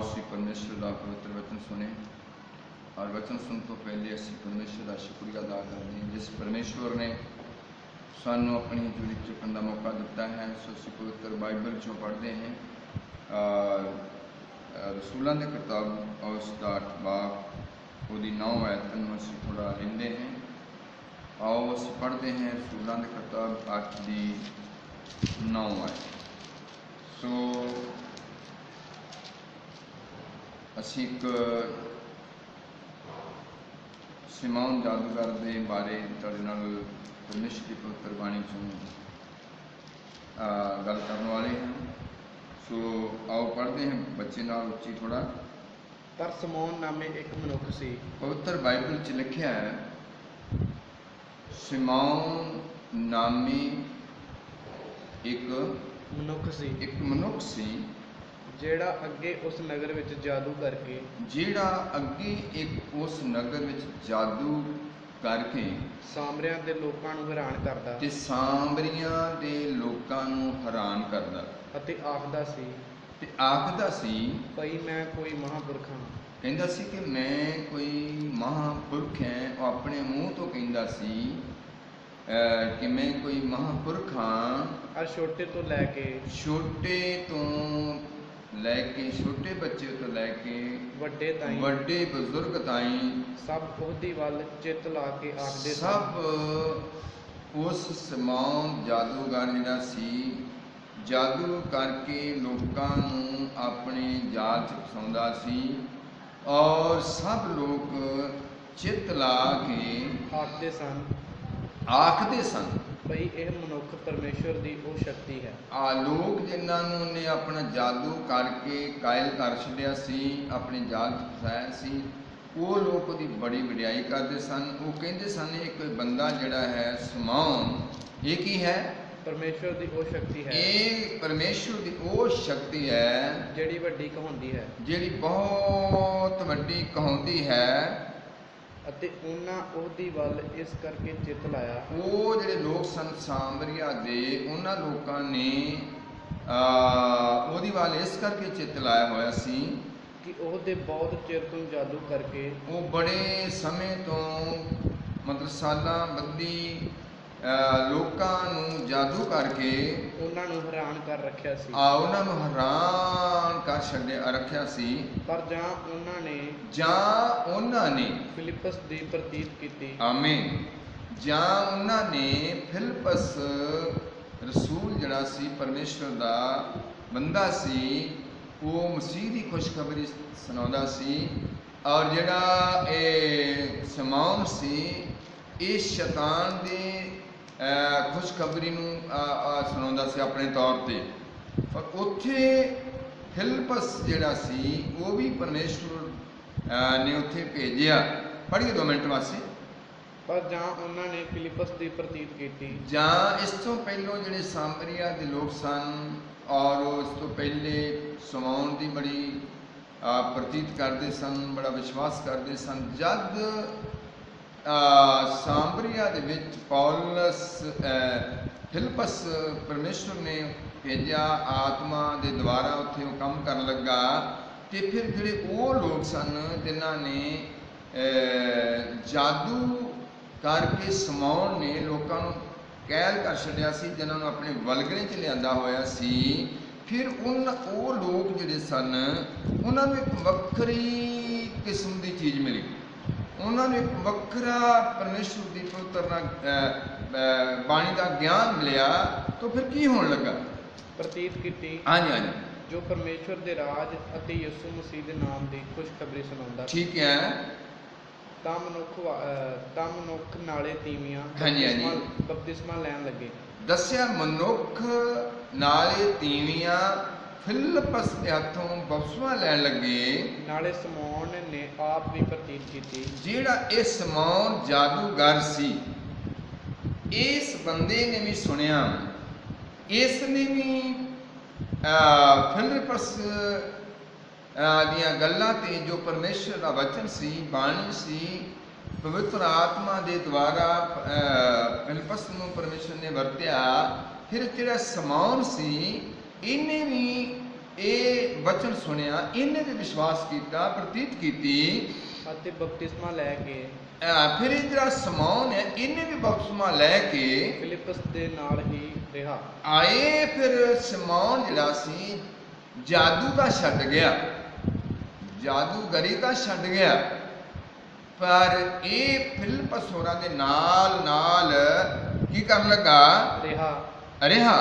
आओ असी परमेश्वर का पवित्र वचन सुने और वचन सुन तो पहले असी परमेश्वर का शुक्रिया अदा करते हैं जिस परमेश्वर ने सानू अपनी हजूरी चुकन का मौका दिता है। सो असी पवित्र बाइबल चो पढ़ते हैं रसूलों की किताब और स्टार्ट बाब वो 9 आयतन असी थोड़ा लेंदे हैं। आओ असी पढ़ते हैं रसूलों की किताब 8 की 9 आयत। सो असी एक सिमौन जादूगर के बारे तुहाडे नाल परमेश्वर की पवित्र बाणी चों गल करने वाले हैं। सो आओ पढ़ते हैं बच्चे नाल उच्ची थोड़ा। पर समौन नामे एक मनुख सी। पवित्र बाइबल च लिखिया है सिमौन नामी एक मनुख सी ਜਿਹੜਾ ਅੱਗੇ ਉਸ ਨਗਰ ਵਿੱਚ ਜਾਦੂ ਕਰਕੇ उस नगर विच जादू करके ਸਾਮਰਿਆਂ ਦੇ ਲੋਕਾਂ ਨੂੰ ਹੈਰਾਨ ਕਰਦਾ ते सामरियां दे लोकां नूं हैरान करदा ਅਤੇ ਆਖਦਾ ਸੀ ते आखदा सी ਭਈ ਮੈਂ ਕੋਈ ਮਹਾਂਪੁਰਖ ਹਾਂ। ਕਹਿੰਦਾ ਸੀ कि मैं कोई महापुरख है। ਉਹ ਆਪਣੇ ਮੂੰਹ ਤੋਂ ਕਹਿੰਦਾ ਸੀ कि मैं कोई महापुरख हाँ। ਔਰ ਛੋਟੇ ਤੋਂ ਲੈ ਕੇ छोटे बच्चे तो लैके ਵੱਡੇ ਤਾਈਂ ਵੱਡੇ ਬਜ਼ੁਰਗ ਤਾਈਂ ਸਭ ਉਹਦੀ ਵੱਲ ਚਿੱਤ ਲਾ ਕੇ ਆਖਦੇ सब उस सिमौन जादूगर जिहड़ा सी जादू करके लोकां नूं अपने जाल च फसाउंदा सी और सब लोग चित ला के आखदे सन ਭਈ ਇਹ ਮਨੁੱਖ ਪਰਮੇਸ਼ਵਰ ਦੀ ਉਹ ਸ਼ਕਤੀ ਹੈ। लोग जिन्हों ने अपना जादू करके कायल कर छड्या सी अपने जाल च फसाया सी वो लोग उसकी बड़ी वडियाई करते सन। वो कहते सन ये कोई बंदा जिहड़ा है सिमौन ये की है परमेश्वर ਦੀ ਉਹ ਸ਼ਕਤੀ ਹੈ। ये परमेश्वर की वो शक्ति है ਜਿਹੜੀ ਵੱਡੀ ਕਹਾਉਂਦੀ ਹੈ ਜਿਹੜੀ बहुत वड्डी कहाउंदी है। ਅਤੇ ਉਹਨਾਂ ਉਹਦੀ ਵੱਲ ਇਸ ਕਰਕੇ ਚਿੱਤ ਲਾਇਆ ਉਹ ਜਿਹੜੇ ਲੋਕ ਸਨ ਸਾਮਰੀਆ ਦੇ ਉਹਨਾਂ ਲੋਕਾਂ ਨੇ ਉਹਦੀ ਵੱਲ ਇਸ ਕਰਕੇ ਚਿੱਤ ਲਾਇਆ ਹੋਇਆ ਸੀ ਕਿ ਉਹਦੇ ਬਹੁਤ ਚਿਰ ਤੋਂ ਜਾਦੂ ਕਰਕੇ ਉਹ ਬੜੇ ਸਮੇਂ ਤੋਂ ਮਤਲਬ ਸਾਲਾਂ ਬੱਧੀ ਲੋਕਾਂ ਨੂੰ ਜਾਦੂ ਕਰਕੇ ਉਹਨਾਂ ਨੂੰ ਹੈਰਾਨ ਕਰ ਰੱਖਿਆ ਸੀ ਉਹਨਾਂ ਨੂੰ ਹੈਰਾਨ ਕਰ ਛੱਡਿਆ ਰੱਖਿਆ ਸੀ। ਪਰ ਜਾਂ ਉਹਨਾਂ ਨੇ ਫਿਲਿਪਸ ਦੀ ਪ੍ਰਤੀਤ ਕੀਤੀ ਆਮੀਨ ਜਾਂ ਉਹਨਾਂ ਨੇ ਫਿਲਿਪਸ ਰਸੂਲ ਜਿਹੜਾ ਸੀ ਪਰਮੇਸ਼ਵਰ ਦਾ ਬੰਦਾ ਸੀ ਉਹ ਮਸੀਹ ਦੀ ਖੁਸ਼ਖਬਰੀ ਸੁਣਾਉਂਦਾ ਸੀ ਔਰ ਜਿਹੜਾ ਇਹ ਸਿਮੌਨ ਸੀ ਇਹ ਸ਼ੈਤਾਨ ਦੇ खुशखबरी सुना से अपने तौर पर। पर उत्थे फिलिपस जिहड़ा सी वो भी परमेश्वर ने उत्थे भेजिया। पढ़िए 2 मिनट वास्ते। पर जां उन्होंने फिलिपस की प्रतीत की जां इस तो पहलों जिहड़े सामरिया के लोग सन और इस तो पहले सिमौन की बड़ी प्रतीत करते सन बड़ा विश्वास करते सन। जद सामरिया दे विच पौलस फिलिपस परमेश्वर ने भेजा आत्मा के द्वारा उत्थे वो काम कर लगा तो फिर जिहड़े वो लोग सन जिन्हां ने जादू करके सिमौन ने लोकां नूं कैद कर छड्या सी जिन्हां नूं अपने वलगरे च लिआंदा होया सी। फिर वो लोग जिहड़े सन उन्हां नूं एक वक्री किस्म की चीज़ मिली उन्होंने एक वखरा परमेश्वर की पवित्र बाणी का ज्ञान मिलिया। तो फिर की होने लगा प्रतीत की हाँ जी हाँ जी जो परमेश्वर के राज अते यीशु मसीह के नाम की खुशखबरी सुनाता ठीक है तां मनुख नाले तीवियां हाँ जी हाँ जी बपतिस्मा लैन लगे। दस्या मनुख नाले तीवियां फिलिपस के हाथों बपतिस्मा लैन लगे। नाले सिमौन ने आप भी प्रतीत की जिहड़ा ये सिमौन जादूगर सी इस बंदे ने भी सुनिया इसने भी फिलिपस दियां गल्लां ते जो परमेश्वर का वचन सी बाणी सी पवित्र आत्मा के द्वारा फिलिपस नूं परमेश्वर ने वरत्या। फिर जिहड़ा सिमौन सी इन्हें भी ਇਹ ਵਚਨ ਸੁਣਿਆ, ਇਹਨੇ ਵੀ ਵਿਸ਼ਵਾਸ ਕੀਤਾ, ਪ੍ਰਤੀਤ ਕੀਤੀ। ਅਤੇ ਬਪਤਿਸਮਾ ਲੈ ਕੇ ਫਿਰ ਇਹ ਜਿਹੜਾ ਸਮੌਨ ਹੈ, ਇਹਨੇ ਵੀ ਬਪਤਿਸਮਾ ਲੈ ਕੇ ਫਿਲਿਪਸ ਦੇ ਨਾਲ ਹੀ ਰਿਹਾ। ਆਏ। ਫਿਰ ਸਮੌਨ ਜਿਹੜਾ ਸੀ ਜਾਦੂ ਦਾ ਛੱਡ ਗਿਆ, ਜਾਦੂਗਰੀ ਦਾ ਛੱਡ ਗਿਆ, ਪਰ ਇਹ ਫਿਲਿਪਸ ਹੋਰਾਂ ਦੇ ਨਾਲ ਨਾਲ ਕੀ ਕਰਨ ਲੱਗਾ? ਰਿਹਾ।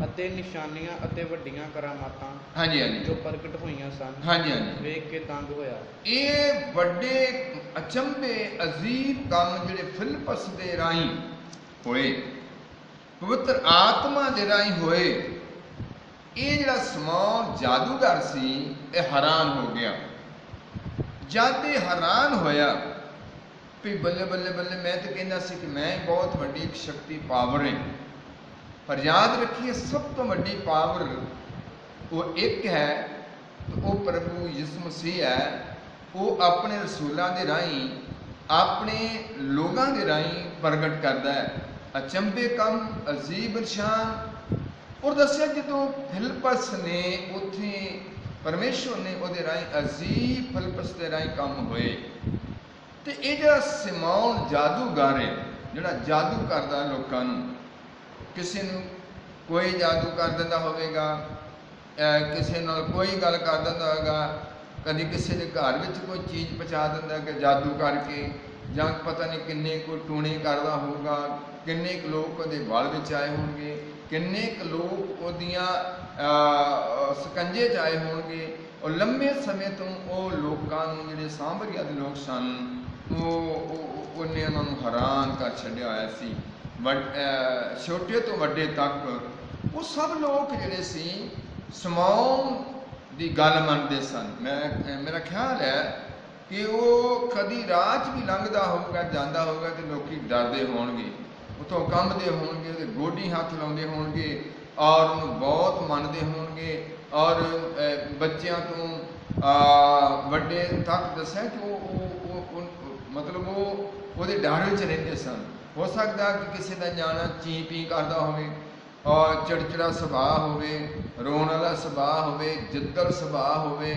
ਅਤੇ ਨਿਸ਼ਾਨੀਆਂ ਅਤੇ ਵੱਡੀਆਂ ਕਰਾਮਾਤਾਂ ਹਾਂਜੀ ਹਾਂਜੀ ਜੋ ਪ੍ਰਗਟ ਹੋਈਆਂ ਸਨ, ਹਾਂਜੀ ਹਾਂਜੀ, ਵੇਖ ਕੇ ਦੰਗ ਹੋਇਆ। ਇਹ ਵੱਡੇ ਅਚੰਭੇ ਅਜੀਬ ਕੰਮ ਜਿਹੜੇ ਫਿਲਿਪਸ ਦੇ ਰਾਹੀਂ ਹੋਏ, ਪਵਿੱਤਰ ਆਤਮਾ ਦੇ ਰਾਹੀਂ ਹੋਏ, ਇਹ ਜਿਹੜਾ ਸਮੌਨ ਜਾਦੂਗਰ ਸੀ ਇਹ ਹੈਰਾਨ ਹੋ ਗਿਆ। ਜਦ ਇਹ ਹੈਰਾਨ ਹੋਇਆ ਵੀ ਬੱਲੇ ਬੱਲੇ ਬੱਲੇ, ਮੈਂ ਤਾਂ ਕਹਿੰਦਾ ਸੀ ਕਿ ਮੈਂ ਬਹੁਤ ਵੱਡੀ ਇੱਕ ਸ਼ਕਤੀ ਪਾਵਰ ਹੈ, ਪਰ ਯਾਦ ਰੱਖੀਏ ਸਭ ਤੋਂ ਵੱਡੀ ਪਾਵਰ ਉਹ ਇੱਕ ਹੈ, ਤੇ ਉਹ ਪ੍ਰਭੂ ਯਿਸੂ ਮਸੀਹ ਹੈ। ਉਹ ਆਪਣੇ ਰਸੂਲਾਂ ਦੇ ਰਾਹੀਂ, ਆਪਣੇ ਲੋਕਾਂ ਦੇ ਰਾਹੀਂ ਪ੍ਰਗਟ ਕਰਦਾ ਹੈ ਅਚੰਭੇ ਕੰਮ, ਅਜੀਬ ਨਿਸ਼ਾਨ। ਔਰ ਦੱਸਿਆ ਜਦੋਂ ਫਿਲਿਪਸ ਨੇ ਉੱਥੇ, ਪਰਮੇਸ਼ਵਰ ਨੇ ਉਹਦੇ ਰਾਹੀਂ ਅਜੀਬ ਫਿਲਿਪਸ ਦੇ ਰਾਹੀਂ ਕੰਮ ਹੋਏ। ਤੇ ਇਹ ਜਿਹੜਾ ਸਮੌਨ ਜਾਦੂਗਰ ਹੈ, ਜਿਹੜਾ ਜਾਦੂ ਕਰਦਾ ਲੋਕਾਂ ਨੂੰ, ਕਿਸੇ ਨੂੰ ਕੋਈ ਜਾਦੂ ਕਰ ਦਿੰਦਾ ਹੋਵੇਗਾ, ਕਿਸੇ ਨਾਲ ਕੋਈ ਗੱਲ ਕਰ ਦਿੰਦਾ ਹੋਵੇਗਾ, ਕਦੀ ਕਿਸੇ ਦੇ ਘਰ ਵਿੱਚ ਕੋਈ ਚੀਜ਼ ਪਹੁੰਚਾ ਦਿੰਦਾ ਕਿ ਜਾਦੂ ਕਰਕੇ, ਜਾਂ ਪਤਾ ਨਹੀਂ ਕਿੰਨੇ ਕੁ ਟੂਣੇ ਕਰਦਾ ਹੋਊਗਾ, ਕਿੰਨੇ ਕੁ ਲੋਕ ਉਹਦੇ ਵਾਲ ਵਿੱਚ ਆਏ ਹੋਣਗੇ, ਕਿੰਨੇ ਕੁ ਲੋਕ ਉਹਦੀਆਂ ਸਕੰਜੇ 'ਚ ਆਏ ਹੋਣਗੇ। ਉਹ ਲੰਬੇ ਸਮੇਂ ਤੋਂ ਉਹ ਲੋਕਾਂ ਨੂੰ, ਜਿਹੜੇ ਸਾਮਰੀਆ ਦੇ ਲੋਕ ਸਨ, ਉਹਨੇ ਉਹਨਾਂ ਨੂੰ ਹੈਰਾਨ ਕਰ ਛੱਡਿਆ ਹੋਇਆ ਸੀ, ਛੋਟੇ ਤੋਂ ਵੱਡੇ ਤੱਕ। ਉਹ ਸਭ ਲੋਕ ਜਿਹੜੇ ਸੀ ਸਮੌਨ ਦੀ ਗੱਲ ਮੰਨਦੇ ਸਨ। ਮੇਰਾ ਖਿਆਲ ਹੈ ਕਿ ਉਹ ਕਦੀ ਰਾਹ 'ਚ ਵੀ ਲੰਘਦਾ ਹੋਊਗਾ, ਜਾਂਦਾ ਹੋਊਗਾ, ਤੇ ਲੋਕੀ ਡਰਦੇ ਹੋਣਗੇ, ਉੱਥੋਂ ਕੰਬਦੇ ਹੋਣਗੇ, ਉਹਦੇ ਗੋਡੀ ਹੱਥ ਲਾਉਂਦੇ ਹੋਣਗੇ, ਔਰ ਉਹਨੂੰ ਬਹੁਤ ਮੰਨਦੇ ਹੋਣਗੇ, ਔਰ ਬੱਚਿਆਂ ਤੋਂ ਵੱਡੇ ਤੱਕ ਦੱਸਿਆ ਕਿ ਉਹ ਮਤਲਬ ਉਹਦੇ ਡਰ ਵਿੱਚ ਰਹਿੰਦੇ ਸਨ। ਹੋ ਸਕਦਾ ਕਿ ਕਿਸੇ ਦਾ ਜਾਣਾ ਚੀਂ ਪੀ ਕਰਦਾ ਹੋਵੇ, ਔਰ ਚਿੜਚਿੜਾ ਸੁਭਾਅ ਹੋਵੇ, ਰੋਣ ਵਾਲਾ ਸੁਭਾਅ ਹੋਵੇ, ਜਿੱਦਲ ਸੁਭਾਅ ਹੋਵੇ,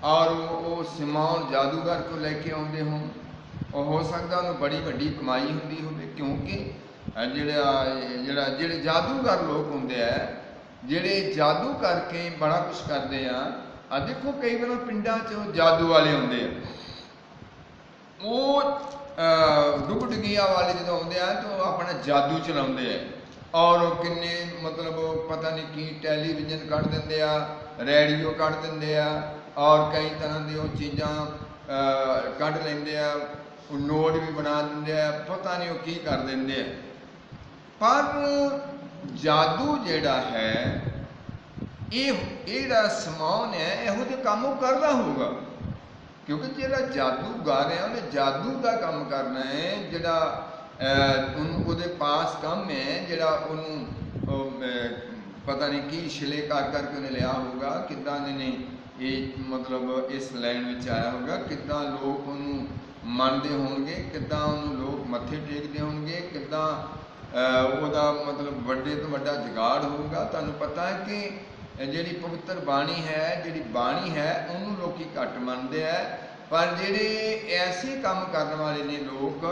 ਔਰ ਉਹ ਸਮੌਨ ਜਾਦੂਗਰ ਤੋਂ ਲੈ ਕੇ ਆਉਂਦੇ ਹੋਣ। ਉਹ ਹੋ ਸਕਦਾ ਉਹਨੂੰ ਬੜੀ ਵੱਡੀ ਕਮਾਈ ਹੁੰਦੀ ਹੋਵੇ, ਕਿਉਂਕਿ ਜਿਹੜੇ ਜਾਦੂਗਰ ਲੋਕ ਹੁੰਦੇ ਆ, ਜਿਹੜੇ ਜਾਦੂ ਕਰਕੇ ਬੜਾ ਕੁਛ ਕਰਦੇ ਆ। ਦੇਖੋ ਕਈ ਵਾਰ ਪਿੰਡਾਂ 'ਚ ਜਾਦੂ ਵਾਲੇ ਹੁੰਦੇ ਆ, ਉਹ ਡੁਗਡੁਗੀਆਂ ਵਾਲੇ ਜਦੋਂ ਆਉਂਦੇ ਆ ਤਾਂ ਉਹ ਆਪਣਾ ਜਾਦੂ ਚਲਾਉਂਦੇ ਆ, ਔਰ ਕਿੰਨੇ ਮਤਲਬ ਪਤਾ ਨਹੀਂ ਕੀ ਟੈਲੀਵਿਜ਼ਨ ਕੱਢ ਦਿੰਦੇ ਆ, ਰੇਡੀਓ ਕੱਢ ਦਿੰਦੇ ਆ, ਔਰ ਕਈ ਤਰ੍ਹਾਂ ਦੀ ਉਹ ਚੀਜ਼ਾਂ ਕੱਢ ਲੈਂਦੇ ਆ, ਉਹ ਨੋਟ ਵੀ ਬਣਾ ਦਿੰਦੇ ਆ, ਪਤਾ ਨਹੀਂ ਉਹ ਕੀ ਕਰ ਦਿੰਦੇ ਆ। ਪਰ ਜਾਦੂ ਜਿਹੜਾ ਹੈ, ਇਹ ਜਿਹੜਾ ਸਮੌਨ ਹੈ, ਇਹੋ ਜਿਹੇ ਕੰਮ ਉਹ ਕਰਦਾ ਹੋਊਗਾ, ਕਿਉਂਕਿ ਜਿਹੜਾ ਜਾਦੂਗਰ ਹੈ ਉਹਨੇ ਜਾਦੂ ਦਾ ਕੰਮ ਕਰਨਾ ਹੈ। ਜਿਹੜਾ ਉਹਦੇ ਪਾਸ ਕੰਮ ਹੈ, ਜਿਹੜਾ ਉਹਨੂੰ ਪਤਾ ਨਹੀਂ ਕੀ ਛਿਲੇ ਕਰ ਕਰਕੇ ਉਹਨੇ ਲਿਆ ਹੋਊਗਾ, ਕਿੱਦਾਂ ਨੇ ਇਹ ਮਤਲਬ ਇਸ ਲਾਈਨ ਵਿੱਚ ਆਇਆ ਹੋਊਗਾ, ਕਿੱਦਾਂ ਲੋਕ ਉਹਨੂੰ ਮੰਨਦੇ ਹੋਣਗੇ, ਕਿੱਦਾਂ ਉਹਨੂੰ ਲੋਕ ਮੱਥੇ ਟੇਕਦੇ ਹੋਣਗੇ, ਕਿੱਦਾਂ ਉਹਦਾ ਮਤਲਬ ਵੱਡੇ ਤੋਂ ਵੱਡਾ ਜੁਗਾੜ ਹੋਊਗਾ। ਤੁਹਾਨੂੰ ਪਤਾ ਹੈ ਕਿ ਜਿਹੜੀ ਪਵਿੱਤਰ ਬਾਣੀ ਹੈ, ਜਿਹੜੀ ਬਾਣੀ ਹੈ, ਉਹਨੂੰ ਲੋਕੀ ਘੱਟ ਮੰਨਦੇ ਹੈ, ਪਰ ਜਿਹੜੇ ਐਸੇ ਕੰਮ ਕਰਨ ਵਾਲੇ ਨੇ ਲੋਕ,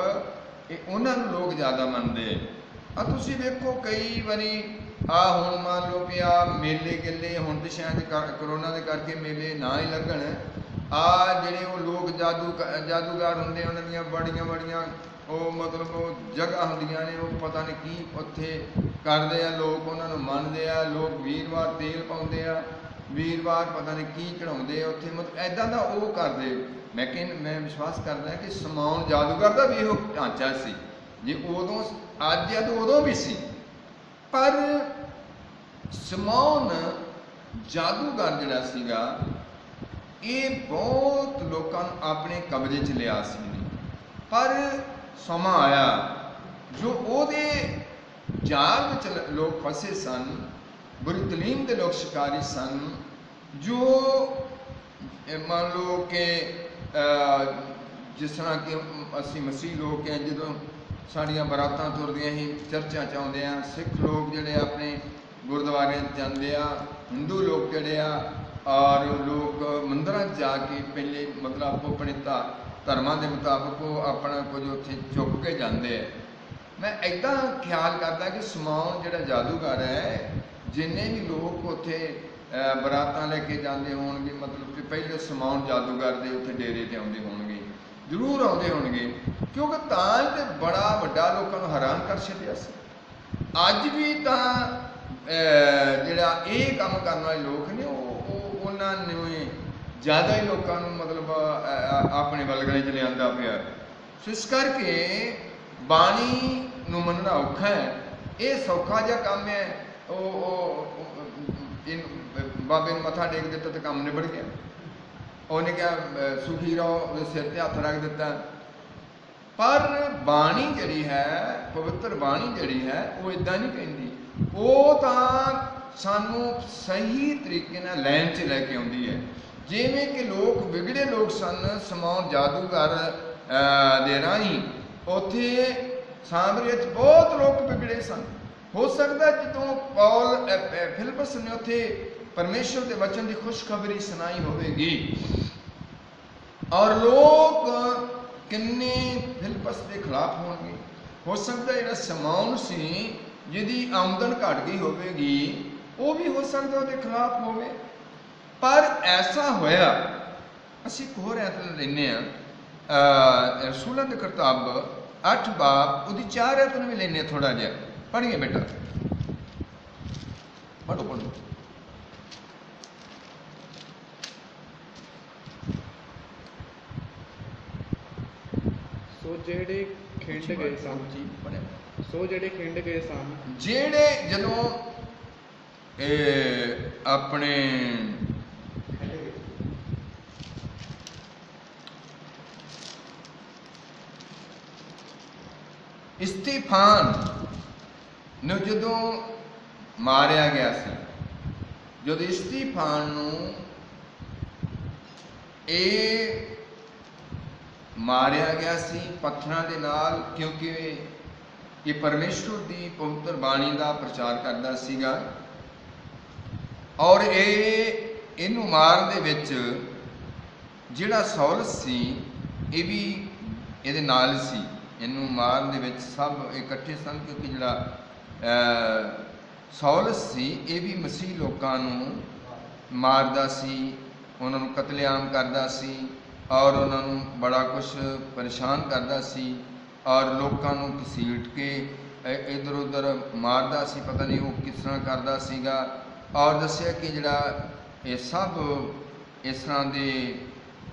ਉਹਨਾਂ ਨੂੰ ਲੋਕ ਜ਼ਿਆਦਾ ਮੰਨਦੇ ਆ। ਤੁਸੀਂ ਵੇਖੋ ਕਈ ਵਾਰੀ ਹੁਣ ਮੰਨ ਲਓ ਵੀ ਮੇਲੇ ਗਿੱਲੇ, ਹੁਣ ਤਾਂ ਸ਼ਾਇਦ ਕਰੋਨਾ ਦੇ ਕਰਕੇ ਮੇਲੇ ਨਾ ਹੀ ਲੱਗਣ, ਜਿਹੜੇ ਉਹ ਲੋਕ ਜਾਦੂਗਰ ਹੁੰਦੇ, ਉਹਨਾਂ ਦੀਆਂ ਬੜੀਆਂ ਉਹ ਮਤਲਬ ਉਹ ਜਗ੍ਹਾ ਹੁੰਦੀਆਂ ਨੇ, ਉਹ ਪਤਾ ਨਹੀਂ ਕੀ ਉੱਥੇ ਕਰਦੇ ਆ, ਲੋਕ ਉਹਨਾਂ ਨੂੰ ਮੰਨਦੇ ਆ। ਲੋਕ ਵੀਰਵਾਰ ਤੇਲ ਪਾਉਂਦੇ ਆ, ਵੀਰਵਾਰ ਪਤਾ ਨਹੀਂ ਕੀ ਚੜਾਉਂਦੇ ਆ ਉੱਥੇ, ਮਤਲਬ ਇੱਦਾਂ ਦਾ ਉਹ ਕਰਦੇ। ਮੈਂ ਵਿਸ਼ਵਾਸ ਕਰਦਾ ਕਿ ਸਮੌਨ ਜਾਦੂਗਰ ਦਾ ਵੀ ਇਹੋ ਢਾਂਚਾ ਸੀ, ਜੇ ਉਦੋਂ ਅੱਜ ਆ ਤਾਂ ਉਦੋਂ ਵੀ ਸੀ। ਪਰ ਸਮੌਨ ਜਾਦੂਗਰ ਜਿਹੜਾ ਸੀਗਾ, ਇਹ ਬਹੁਤ ਲੋਕਾਂ ਨੂੰ ਆਪਣੇ ਕਬਜ਼ੇ 'ਚ ਲਿਆ ਸੀ। ਪਰ ਸਮਾਂ ਆਇਆ ਜੋ ਉਹਦੇ ਜਾਲ ਵਿੱਚ ਲੋਕ ਫਸੇ ਸਨ, ਬੁਰੀ ਤਲੀਮ ਦੇ ਲੋਕ ਸ਼ਿਕਾਰੀ ਸਨ, ਜੋ ਮੰਨ ਲਓ ਕਿ ਜਿਸ ਤਰ੍ਹਾਂ ਕਿ ਅਸੀਂ ਮਸੀਹ ਲੋਕ ਹਾਂ, ਜਦੋਂ ਸਾਡੀਆਂ ਬਰਾਤਾਂ ਤੁਰਦੀਆਂ ਹੀ ਚਰਚਾਂ 'ਚ ਆਉਂਦੇ ਆ, ਸਿੱਖ ਲੋਕ ਜਿਹੜੇ ਆਪਣੇ ਗੁਰਦੁਆਰਿਆਂ 'ਚ ਜਾਂਦੇ ਆ, ਹਿੰਦੂ ਲੋਕ ਜਿਹੜੇ ਆ ਔਰ ਲੋਕ ਮੰਦਰਾਂ 'ਚ ਜਾ ਕੇ ਪਹਿਲੇ ਮਤਲਬ ਆਪੋ ਆਪਣੇ ਧਰਮਾਂ ਦੇ ਮੁਤਾਬਕ ਉਹ ਆਪਣਾ ਕੁਝ ਉੱਥੇ ਚੁੱਕ ਕੇ ਜਾਂਦੇ ਹੈ। ਮੈਂ ਇੱਦਾਂ ਖਿਆਲ ਕਰਦਾ ਕਿ ਸਮਾਉਣ ਜਿਹੜਾ ਜਾਦੂਗਰ ਹੈ, ਜਿੰਨੇ ਵੀ ਲੋਕ ਉੱਥੇ ਬਰਾਤਾਂ ਲੈ ਕੇ ਜਾਂਦੇ ਹੋਣਗੇ, ਮਤਲਬ ਕਿ ਪਹਿਲੇ ਸਮਾਉਣ ਜਾਦੂਗਰ ਦੇ ਉੱਥੇ ਡੇਰੇ 'ਤੇ ਆਉਂਦੇ ਹੋਣਗੇ, ਜ਼ਰੂਰ ਆਉਂਦੇ ਹੋਣਗੇ, ਕਿਉਂਕਿ ਤਾਂ ਤੇ ਬੜਾ ਵੱਡਾ ਲੋਕਾਂ ਨੂੰ ਹੈਰਾਨ ਕਰ ਛੱਡਿਆ ਸੀ। ਅੱਜ ਵੀ ਤਾਂ ਜਿਹੜਾ ਇਹ ਕੰਮ ਕਰਨ ਵਾਲੇ ਲੋਕ ਨੇ ਉਹਨਾਂ ਨੇ ਜ਼ਿਆਦਾ ਹੀ ਲੋਕਾਂ ਨੂੰ ਮਤਲਬ ਆਪਣੇ ਵਲਗਣੇ 'ਚ ਲਿਆਂਦਾ ਪਿਆ। ਸੋ ਇਸ ਕਰਕੇ ਬਾਣੀ ਨੂੰ ਮੰਨਣਾ ਔਖਾ ਹੈ। ਇਹ ਸੌਖਾ ਜਿਹਾ ਕੰਮ ਹੈ। ਬਾਬੇ ਨੂੰ ਮੱਥਾ ਟੇਕ ਦਿੱਤਾ ਤੇ ਕੰਮ ਨਿਬੜ ਗਿਆ। ਉਹਨੇ ਕਿਹਾ ਸੁਖੀ ਰਹੋ, ਉਹਦੇ ਸਿਰ 'ਤੇ ਹੱਥ ਰੱਖ ਦਿੱਤਾ। ਪਰ ਬਾਣੀ ਜਿਹੜੀ ਹੈ, ਪਵਿੱਤਰ ਬਾਣੀ ਜਿਹੜੀ ਹੈ, ਉਹ ਇੱਦਾਂ ਨਹੀਂ ਕਹਿੰਦੀ। ਉਹ ਤਾਂ ਸਾਨੂੰ ਸਹੀ ਤਰੀਕੇ ਨਾਲ ਲਾਈਨ 'ਚ ਲੈ ਕੇ ਆਉਂਦੀ ਹੈ। ਜਿਵੇਂ ਕਿ ਲੋਕ ਵਿਗੜੇ ਲੋਕ ਸਨ, ਸਮਾਉਣ ਜਾਦੂਗਰ ਦੇ ਰਾਹੀਂ ਉੱਥੇ ਸਾਮਰੀਆ 'ਚ ਬਹੁਤ ਲੋਕ ਵਿਗੜੇ ਸਨ। ਹੋ ਸਕਦਾ ਜਦੋਂ ਪੌਲ ਫਿਲਿਪਸ ਨੇ ਉੱਥੇ ਪਰਮੇਸ਼ਵਰ ਦੇ ਵਚਨ ਦੀ ਖੁਸ਼ਖਬਰੀ ਸੁਣਾਈ ਹੋਵੇਗੀ ਔਰ ਲੋਕ ਕਿੰਨੇ ਫਿਲਿਪਸ ਦੇ ਖਿਲਾਫ ਹੋਣਗੇ। ਹੋ ਸਕਦਾ ਜਿਹੜਾ ਸਮਾਉਣ ਸੀ, ਜਿਹਦੀ ਆਮਦਨ ਘਟ ਗਈ ਹੋਵੇਗੀ, ਉਹ ਵੀ ਹੋ ਸਕਦਾ ਉਹਦੇ ਖਿਲਾਫ ਹੋਵੇ। ਪਰ ਐਸਾ ਹੋਇਆ। ਅਸੀਂ ਇੱਕ ਹੋਰ ਐਤ ਲੈਂਦੇ ਹਾਂ, ਰਸੂਲਾਂ ਦੀ ਕਿਤਾਬ 8 ਬਾਬ ਉਹਦੀ 4 ਐਤ ਨੂੰ ਵੀ ਲੈਂਦੇ ਥੋੜਾ ਜਿਹਾ। ਪੜ੍ਹੀਏ ਬੇਟਾ, ਪੜ੍ਹੋ। ਸੋ ਜਿਹੜੇ ਖਿੰਡ ਗਏ ਸਨ ਜਿਹੜੇ ਜਦੋਂ ਆਪਣੇ ਇਸਤੀਫਾਨ ਨੂੰ ਜਦੋਂ ਮਾਰਿਆ ਗਿਆ ਸੀ, ਜਦੋਂ ਇਸਤੀਫਾਨ ਨੂੰ ਇਹ ਮਾਰਿਆ ਗਿਆ ਸੀ ਪੱਥਰਾਂ ਦੇ ਨਾਲ, ਕਿਉਂਕਿ ਇਹ ਪਰਮੇਸ਼ਵਰ ਦੀ ਪਵਿੱਤਰ ਬਾਣੀ ਦਾ ਪ੍ਰਚਾਰ ਕਰਦਾ ਸੀਗਾ। ਔਰ ਇਹਨੂੰ ਮਾਰਨ ਦੇ ਵਿੱਚ ਜਿਹੜਾ ਸੌਲਸ ਸੀ, ਇਹ ਵੀ ਇਹਦੇ ਨਾਲ ਸੀ। ਇਹਨੂੰ ਮਾਰਨ ਦੇ ਵਿੱਚ ਸਭ ਇਕੱਠੇ ਸਨ, ਕਿਉਂਕਿ ਜਿਹੜਾ ਸੌਲਸ ਸੀ, ਇਹ ਵੀ ਮਸੀਹ ਲੋਕਾਂ ਨੂੰ ਮਾਰਦਾ ਸੀ, ਉਹਨਾਂ ਨੂੰ ਕਤਲੇਆਮ ਕਰਦਾ ਸੀ ਔਰ ਉਹਨਾਂ ਨੂੰ ਬੜਾ ਕੁਛ ਪਰੇਸ਼ਾਨ ਕਰਦਾ ਸੀ ਔਰ ਲੋਕਾਂ ਨੂੰ ਘਸੀਟ ਕੇ ਇੱਧਰ ਉੱਧਰ ਮਾਰਦਾ ਸੀ। ਪਤਾ ਨਹੀਂ ਉਹ ਕਿਸ ਤਰ੍ਹਾਂ ਕਰਦਾ ਸੀਗਾ। ਔਰ ਦੱਸਿਆ ਕਿ ਜਿਹੜਾ ਇਹ ਸਭ ਇਸ ਤਰ੍ਹਾਂ ਦੇ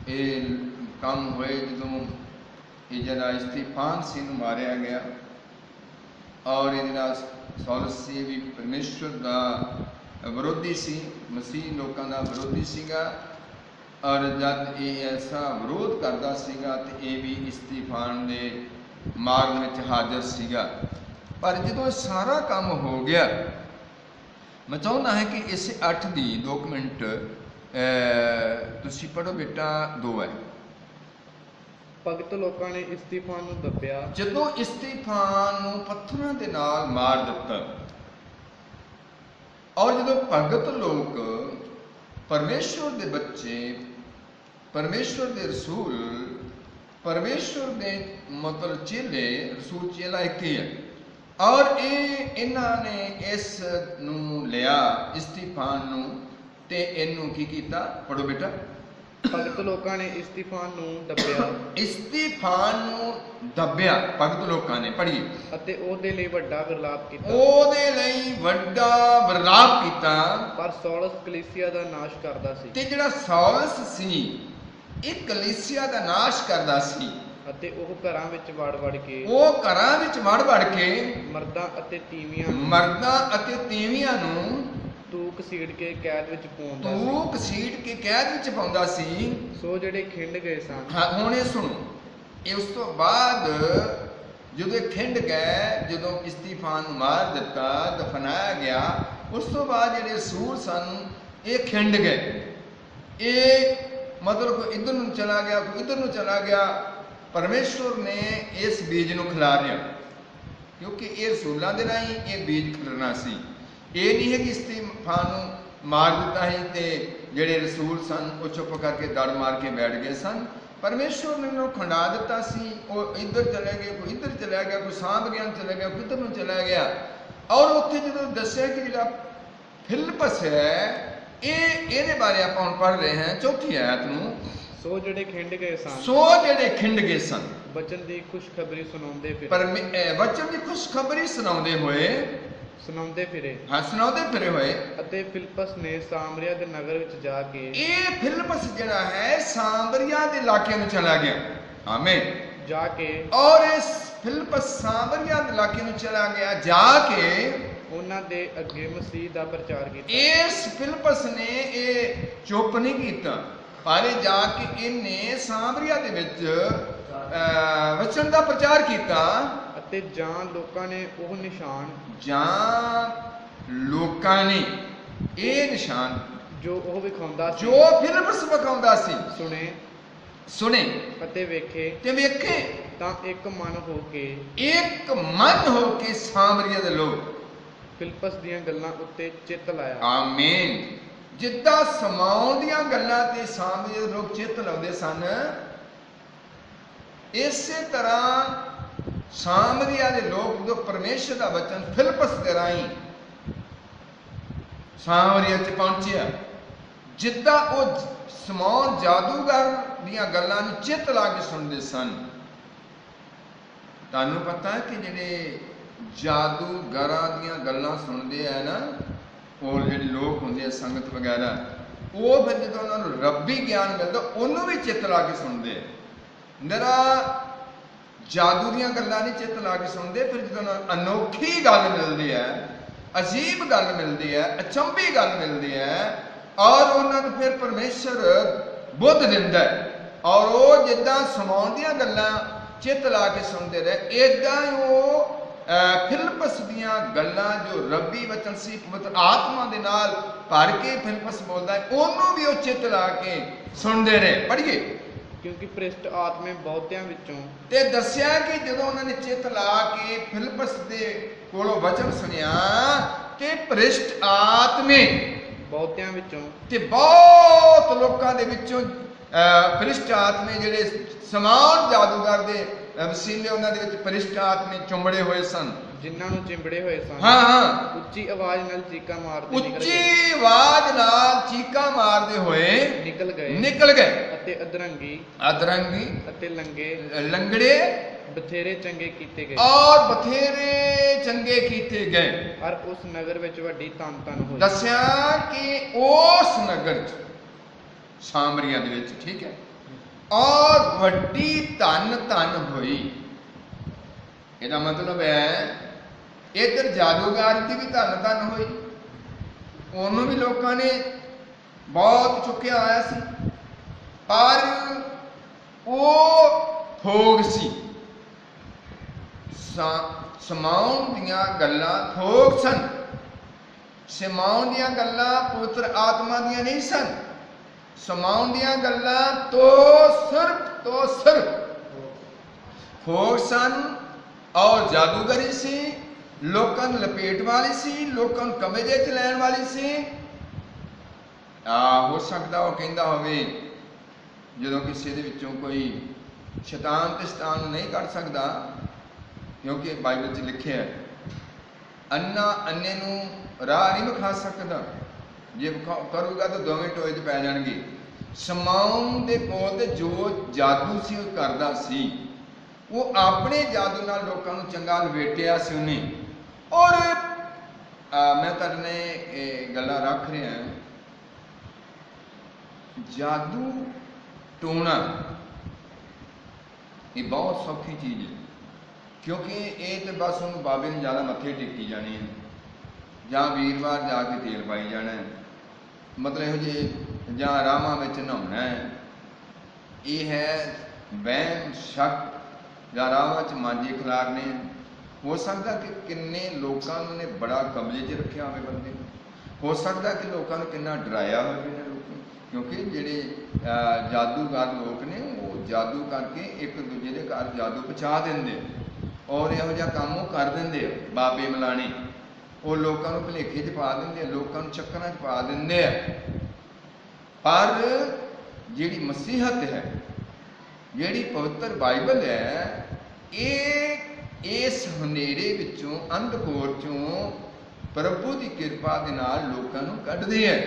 ਇਹ ਕੰਮ ਹੋਏ ਜਦੋਂ ਇਹ ਜਿਹੜਾ ਇਸਤੀਫਾਨ ਸੀ ਨੂੰ ਮਾਰਿਆ ਗਿਆ। ਔਰ ਇਹ ਜਿਹੜਾ ਸੌਲਸ ਸੀ ਵੀ ਪਰਮੇਸ਼ਵਰ ਦਾ ਵਿਰੋਧੀ ਸੀ, ਮਸੀਹ ਲੋਕਾਂ ਦਾ ਵਿਰੋਧੀ ਸੀਗਾ। ਔਰ ਜਦ ਇਹ ਐਸਾ ਵਿਰੋਧ ਕਰਦਾ ਸੀਗਾ ਤੇ ਇਹ ਵੀ ਇਸਤੀਫਾਨ ਦੇ ਮਾਰਨ ਵਿੱਚ ਹਾਜ਼ਰ ਸੀਗਾ। ਪਰ ਜਦੋਂ ਇਹ ਸਾਰਾ ਕੰਮ ਹੋ ਗਿਆ, ਮੈਂ ਚਾਹੁੰਦਾ ਹਾਂ ਕਿ ਇਸ 8 ਦੀ 2 ਮਿੰਟ ਤੁਸੀਂ ਪੜ੍ਹੋ ਬੇਟਾ। 2 ਹੈ। ਭਗਤ ਲੋਕਾਂ ਨੇ ਇਸਤੀਫਾਨ ਨੂੰ ਦੱਬਿਆ। ਜਦੋਂ ਇਸਤੀਫਾਨ ਨੂੰ ਪੱਥਰਾਂ ਦੇ ਨਾਲ ਮਾਰ ਦਿੱਤਾ ਔਰ ਜਦੋਂ ਭਗਤ ਲੋਕ, ਪਰਮੇਸ਼ਵਰ ਦੇ ਬੱਚੇ, ਪਰਮੇਸ਼ਵਰ ਦੇ ਰਸੂਲ, ਪਰਮੇਸ਼ਵਰ ਦੇ ਮਤਲਬ ਚੇਲੇ, ਰਸੂਲ ਚੇਲਾ ਇੱਕ ਹੀ ਹੈ। ਔਰ ਇਹਨਾਂ ਨੇ ਇਸ ਨੂੰ ਲਿਆ ਇਸਤੀਫਾਨ ਨੂੰ ਤੇ ਇਹਨੂੰ ਕੀ ਕੀਤਾ? ਪੜ੍ਹੋ ਬੇਟਾ। ਭਗਤ ਲੋਕਾਂ ਨੇ ਇਸਤੀਫਾਨ ਨੂੰ ਦੱਬਿਆ। ਇਸਤੀਫਾਨ ਨੂੰ ਦੱਬਿਆ ਭਗਤ ਲੋਕਾਂ ਨੇ। ਪੜ੍ਹੀਏ। ਅਤੇ ਉਹਦੇ ਲਈ ਵੱਡਾ ਵਿਰਲਾਪ ਕੀਤਾ। ਉਹਦੇ ਲਈ ਵੱਡਾ ਵਿਰਲਾਪ ਕੀਤਾ। ਪਰ ਸੌਲਸ ਕਲੀਸਿਆ ਦਾ ਨਾਸ਼ ਕਰਦਾ ਸੀ। ਤੇ ਜਿਹੜਾ ਸੌਲਸ ਸੀ, ਇਹ ਕਲੀਸਿਆ ਦਾ ਨਾਸ਼ ਕਰਦਾ ਸੀ। ਅਤੇ ਉਹ ਘਰਾਂ ਵਿੱਚ ਵੜ ਕੇ ਮਰਦਾਂ ਅਤੇ ਤੀਵੀਆਂ ਨੂੰ ਤੂਕ ਸੀੜ ਕੇ ਕੈਦ ਵਿੱਚ ਪਾਉਂਦਾ ਸੀ। ਸੋ ਜਿਹੜੇ ਖਿੰਡ ਗਏ ਸਨ। ਹੁਣ ਇਹ ਸੁਣੋ, ਇਹ ਉਸ ਤੋਂ ਬਾਅਦ ਜਦੋਂ ਇਹ ਖਿੰਡ ਗਏ, ਜਦੋਂ ਇਸਤੀਫਾਨ ਨੂੰ ਮਾਰ ਦਿੱਤਾ, ਦਫਨਾਇਆ ਗਿਆ, ਉਸ ਤੋਂ ਬਾਅਦ ਜਿਹੜੇ ਰਸੂਲ ਸਨ ਇਹ ਖਿੰਡ ਗਏ। ਇਹ ਮਤਲਬ ਕੋਈ ਇੱਧਰ ਨੂੰ ਚਲਾ ਗਿਆ, ਕੋਈ ਇੱਧਰ ਨੂੰ ਚਲਾ ਗਿਆ। ਪਰਮੇਸ਼ਵਰ ਨੇ ਇਸ ਬੀਜ ਨੂੰ ਖਿਲਾਰਿਆ, ਕਿਉਂਕਿ ਇਹ ਰਸੂਲਾਂ ਦੇ ਰਾਹੀਂ ਇਹ ਬੀਜ ਖਿਲਰਨਾ ਸੀ। ਇਹ ਨਹੀਂ ਹੈ ਕਿ ਇਸਤੀਫਾਨ ਨੂੰ ਮਾਰ ਦਿੱਤਾ ਸੀ ਤੇ ਜਿਹੜੇ ਰਸੂਲ ਸਨ ਉਹ ਚੁੱਪ ਕਰਕੇ ਦੜ ਮਾਰ ਕੇ ਬੈਠ ਗਏ ਸਨ। ਪਰਮੇਸ਼ਵਰ ਨੇ ਉਹਨੂੰ ਖੰਡਾ ਦਿੱਤਾ ਸੀ। ਉਹ ਇੱਧਰ ਚਲੇ ਗਏ, ਕੋਈ ਇੱਧਰ ਚਲਾ ਗਿਆ, ਕੋਈ ਸਾਂਭ ਗਿਆਨ ਚਲਾ ਗਿਆ, ਕਿੱਧਰ ਨੂੰ ਚਲਾ ਗਿਆ। ਔਰ ਉੱਥੇ ਜਦੋਂ ਦੱਸਿਆ ਕਿ ਜਿਹੜਾ ਫਿਲਿਪਸ ਹੈ, ਇਹਦੇ ਬਾਰੇ ਆਪਾਂ ਹੁਣ ਪੜ੍ਹ ਰਹੇ ਹਾਂ ਚੌਥੀ ਆਇਤ ਨੂੰ। ਸੋ ਜਿਹੜੇ ਖਿੰਡ ਗਏ ਸਨ, ਸੋ ਜਿਹੜੇ ਖਿੰਡ ਗਏ ਸਨ, ਵਚਨ ਦੀ ਖੁਸ਼ਖਬਰੀ ਸੁਣਾਉਂਦੇ ਵਚਨ ਦੀ ਖੁਸ਼ਖਬਰੀ ਸੁਣਾਉਂਦੇ ਫਿਰੇ ਸੁਣਾਉਂਦੇ ਫਿਰੇ ਹੋਏ। ਅਤੇ ਫਿਲਿਪਸ ਨੇ ਸਾਮਰੀਆ ਦੇ ਨਗਰ ਵਿੱਚ ਜਾ ਕੇ, ਇਹ ਫਿਲਿਪਸ ਜਿਹੜਾ ਹੈ ਸਾਮਰੀਆ ਦੇ ਇਲਾਕੇ ਨੂੰ ਚਲਾ ਗਿਆ। ਆਮੀਨ। ਜਾ ਕੇ, ਔਰ ਇਸ ਫਿਲਿਪਸ ਸਾਮਰੀਆ ਦੇ ਇਲਾਕੇ ਨੂੰ ਚਲਾ ਗਿਆ, ਜਾ ਕੇ ਉਹਨਾਂ ਦੇ ਅੱਗੇ ਮਸੀਹ ਦਾ ਪ੍ਰਚਾਰ ਕੀਤਾ। ਇਸ ਫਿਲਿਪਸ ਨੇ ਇਹ ਚੁੱਪ ਨਹੀਂ ਕੀਤਾ, ਪਰ ਜਾ ਕੇ ਇਹਨੇ ਸਾਮਰੀਆ ਦੇ ਵਿੱਚ ਵਚਨ ਦਾ ਪ੍ਰਚਾਰ ਕੀਤਾ। ਅਤੇ ਜਾਂ ਲੋਕਾਂ ਨੇ ਇਹ ਨਿਸ਼ਾਨ ਜੋ ਉਹ ਵਿਖਾਉਂਦਾ ਸੀ, ਜੋ ਫਿਲਿਪਸ ਵਿਖਾਉਂਦਾ ਸੀ, ਸੁਣੇ ਅਤੇ ਵੇਖੇ ਤਾਂ ਇੱਕ ਮਨ ਹੋ ਕੇ ਸਾਮਰੀਆ ਦੇ ਲੋਕ ਫਿਲਿਪਸ ਦੀਆਂ ਗੱਲਾਂ ਉੱਤੇ ਚਿੱਤ ਲਾਇਆ। ਆਮੀਨ। ਜਿੱਦਾਂ ਸਮਾਉਣ ਦੀਆਂ ਗੱਲਾਂ ਤੇ ਸਾਮਰੀਆ ਦੇ ਲੋਕ ਚਿੱਤ ਲਾਉਂਦੇ ਸਨ, ਇਸੇ ਤਰ੍ਹਾਂ ਸਾਮਰੀਆ ਦੇ ਲੋਕ ਜਦੋਂ ਪਰਮੇਸ਼ਰ ਦਾ ਵਚਨ ਫਿਲਿਪਸ ਦੇ ਰਾਹੀਂ ਸਾਮਰੀਆ 'ਚ ਪਹੁੰਚਿਆ, ਜਿੱਦਾਂ ਉਹ ਸਮਾਉਣ ਜਾਦੂਗਰ ਦੀਆਂ ਗੱਲਾਂ ਨੂੰ ਚਿੱਤ ਲਾ ਕੇ ਸੁਣਦੇ ਸਨ। ਤੁਹਾਨੂੰ ਪਤਾ ਹੈ ਕਿ ਜਿਹੜੇ ਜਾਦੂਗਰਾਂ ਦੀਆਂ ਗੱਲਾਂ ਸੁਣਦੇ ਆ ਨਾ, ਉਹ ਜਿਹੜੇ ਲੋਕ ਹੁੰਦੇ ਆ ਸੰਗਤ ਵਗੈਰਾ, ਉਹ ਫਿਰ ਜਦੋਂ ਉਹਨਾਂ ਨੂੰ ਰੱਬੀ ਗਿਆਨ ਮਿਲਦਾ ਉਹਨੂੰ ਵੀ ਚਿੱਤ ਲਾ ਕੇ ਸੁਣਦੇ ਆ। ਨਿਰਾ ਜਾਦੂ ਦੀਆਂ ਗੱਲਾਂ ਨਹੀਂ ਚਿੱਤ ਲਾ ਕੇ ਸੁਣਦੇ, ਫਿਰ ਜਦੋਂ ਅਨੋਖੀ ਗੱਲ ਮਿਲਦੀ ਹੈ, ਅਜੀਬ ਗੱਲ ਮਿਲਦੀ ਹੈ, ਅਚੰਭੀ ਗੱਲ ਮਿਲਦੀ ਹੈ, ਔਰ ਉਹਨਾਂ ਨੂੰ ਫਿਰ ਪਰਮੇਸ਼ਰ ਬੁੱਧ ਦਿੰਦਾ ਹੈ, ਔਰ ਉਹ ਜਿੱਦਾਂ ਸਮਾਉਣ ਦੀਆਂ ਗੱਲਾਂ ਚਿੱਤ ਲਾ ਕੇ ਸੁਣਦੇ ਰਹੇ, ਏਦਾਂ ਉਹ ਫਿਲਿਪਸ ਦੀਆਂ ਗੱਲਾਂ ਜੋ ਰੱਬੀ ਵਚਨ ਸੀ, ਪਵਿੱਤਰ ਆਤਮਾ ਦੇ ਨਾਲ ਭਰ ਕੇ ਫਿਲਿਪਸ ਬੋਲਦਾ ਹੈ, ਉਹਨੂੰ ਵੀ ਉਹ ਚਿੱਤ ਲਾ ਕੇ ਸੁਣਦੇ ਰਹੇ। ਪੜ੍ਹੀਏ। ਕਿਉਂਕਿ ਭ੍ਰਿਸ਼ਟ ਆਤਮੇ ਬਹੁਤਿਆਂ ਵਿੱਚੋਂ, ਤੇ ਦੱਸਿਆ ਕਿ ਜਦੋਂ ਉਹਨਾਂ ਨੇ ਚਿੱਤ ਲਾ ਕੇ ਫਿਲਿਪਸ ਦੇ ਕੋਲੋਂ ਵਚਨ ਸੁਣਿਆ, ਤੇ ਭ੍ਰਿਸ਼ਟ ਆਤਮੇ ਬਹੁਤਿਆਂ ਵਿੱਚੋਂ, ਤੇ ਬਹੁਤ ਲੋਕਾਂ ਦੇ ਵਿੱਚੋਂ ਭ੍ਰਿਸ਼ਟ ਆਤਮੇ ਜਿਹੜੇ ਸਮਾਨ ਜਾਦੂਗਰ ਦੇ ਵਸੀਲੇ, ਉਹਨਾਂ ਦੇ ਵਿੱਚ ਭ੍ਰਿਸ਼ਟ ਆਤਮੇ ਚੁੰਬੜੇ ਹੋਏ ਸਨ, ਜਿਨ੍ਹਾਂ ਨੂੰ ਚਿੰਬੜੇ ਹੋਏ ਸਨ। ਹਾਂ, ਉੱਚੀ ਆਵਾਜ਼ ਨਾਲ ਚੀਕਾਂ ਮਾਰਦੇ ਉੱਚੀ ਆਵਾਜ਼ ਨਾਲ ਚੀਕਾਂ ਮਾਰਦੇ ਹੋਏ ਨਿਕਲ ਗਏ। ਅਤੇ ਅਧਰੰਗੀ ਅਤੇ ਲੰਗੜੇ ਬਥੇਰੇ ਚੰਗੇ ਕੀਤੇ ਗਏ, ਔਰ ਬਥੇਰੇ ਚੰਗੇ ਕੀਤੇ ਗਏ। ਔਰ ਉਸ ਨਗਰ ਵਿੱਚ ਵੱਡੀ ਧੰਨ ਹੋਈ। ਦੱਸਿਆ ਕਿ ਉਸ ਨਗਰ 'ਚ ਸਾਮਰੀਆ ਦੇ ਵਿੱਚ, ਠੀਕ ਹੈ, ਔਰ ਵੱਡੀ ਧੰਨ ਹੋਈ। ਇਹਦਾ ਮਤਲਬ ਹੈ ਇੱਧਰ ਜਾਦੂਗਰ ਦੀ ਵੀ ਧੰਨ ਹੋਈ, ਉਹਨੂੰ ਵੀ ਲੋਕਾਂ ਨੇ ਬਹੁਤ ਚੁੱਕਿਆ ਹੋਇਆ ਸੀ, ਪਰ ਉਹ ਥੋਗ ਸੀ। ਸਮਾਉਣ ਦੀਆਂ ਗੱਲਾਂ ਥੋਗ ਸਨ। ਸਮਾਉਣ ਦੀਆਂ ਗੱਲਾਂ ਪਵਿੱਤਰ ਆਤਮਾ ਦੀਆਂ ਨਹੀਂ ਸਨ। ਸਮਾਉਣ ਦੀਆਂ ਗੱਲਾਂ ਤੋਂ ਸਿਰਫ ਥੋਗ ਸਨ, ਔਰ ਜਾਦੂਗਰੀ ਸੀ, ਲੋਕਾਂ ਨੂੰ ਲਪੇਟ ਵਾਲੀ ਸੀ, ਲੋਕਾਂ ਨੂੰ ਕਬਜ਼ੇ 'ਚ ਲੈਣ ਵਾਲੀ ਸੀ। ਹੋ ਸਕਦਾ ਉਹ ਕਹਿੰਦਾ ਹੋਵੇ, ਜਦੋਂ ਕਿਸੇ ਦੇ ਵਿੱਚੋਂ ਕੋਈ ਸ਼ੈਤਾਨ ਤੇ ਸ਼ੈਤਾਨ ਨੂੰ ਨਹੀਂ ਕੱਢ ਸਕਦਾ, ਕਿਉਂਕਿ ਬਾਈਬਲ 'ਚ ਲਿਖਿਆ ਅੰਨਾ ਅੰਨੇ ਨੂੰ ਰਾਹ ਨਹੀਂ ਵਿਖਾ ਸਕਦਾ, ਜੇ ਕਰੂਗਾ ਤਾਂ ਦੋਵੇਂ ਟੋਏ 'ਚ ਪੈ ਜਾਣਗੇ। ਸਮਾਉਣ ਦੇ ਕੋਲ ਤੇ ਜੋ ਜਾਦੂ ਸੀ ਉਹ ਕਰਦਾ ਸੀ, ਉਹ ਆਪਣੇ ਜਾਦੂ ਨਾਲ ਲੋਕਾਂ ਨੂੰ ਚੰਗਾ ਲਪੇਟਿਆ ਸੀ ਉਹਨੇ। ਔਰ ਮੈਂ ਤੁਹਾਡੇ ਨਾਲ ਇਹ ਗੱਲਾਂ ਰੱਖ ਰਿਹਾ, ਜਾਦੂ ਟੋਣਾ ਇਹ ਬਹੁਤ ਸੌਖੀ ਚੀਜ਼ ਹੈ, ਕਿਉਂਕਿ ਇਹ ਤੇ ਬਸ ਉਹਨੂੰ ਬਾਬੇ ਨੂੰ ਜ਼ਿਆਦਾ ਮੱਥੇ ਟੇਕੀ ਜਾਣੀ ਹੈ, ਜਾਂ ਵੀਰਵਾਰ ਜਾ ਕੇ ਤੇਲ ਪਾਈ ਜਾਣਾ ਹੈ, ਮਤਲਬ ਇਹੋ ਜਿਹੇ, ਜਾਂ ਰਾਹਾਂ ਵਿੱਚ ਨਹਾਉਣਾ ਹੈ। ਇਹ ਹੈ ਵਹਿਮ, ਸ਼ੱਕ, ਜਾਂ ਰਾਹਾਂ 'ਚ ਮਾਂਜੇ ਖਿਲਾਰਨੇ। ਹੋ ਸਕਦਾ ਕਿ ਕਿੰਨੇ ਲੋਕਾਂ ਨੂੰ ਨੇ ਬੜਾ ਕਬਜ਼ੇ 'ਚ ਰੱਖਿਆ ਹੋਵੇ ਬੰਦੇ ਨੂੰ, ਹੋ ਸਕਦਾ ਕਿ ਲੋਕਾਂ ਨੂੰ ਕਿੰਨਾ ਡਰਾਇਆ ਹੋਵੇ ਨੇ ਲੋਕ, ਕਿਉਂਕਿ ਜਿਹੜੇ ਜਾਦੂਗਰ ਲੋਕ ਨੇ ਉਹ ਜਾਦੂ ਕਰਕੇ ਇੱਕ ਦੂਜੇ ਦੇ ਘਰ ਜਾਦੂ ਪਹੁੰਚਾ ਦਿੰਦੇ, ਔਰ ਇਹੋ ਜਿਹਾ ਕੰਮ ਉਹ ਕਰ ਦਿੰਦੇ ਆ। ਬਾਬੇ ਮਲਾਣੇ ਉਹ ਲੋਕਾਂ ਨੂੰ ਭੁਲੇਖੇ 'ਚ ਪਾ ਦਿੰਦੇ ਆ, ਲੋਕਾਂ ਨੂੰ ਚੱਕਰਾਂ 'ਚ ਪਾ ਦਿੰਦੇ ਆ। पर जिहड़ी मसीहत है, जिहड़ी पवित्र बाइबल है, ये इस हनेरे विचों अंधकोर चों प्रभु की कृपा दे नाल लोकां नूं कढदी है।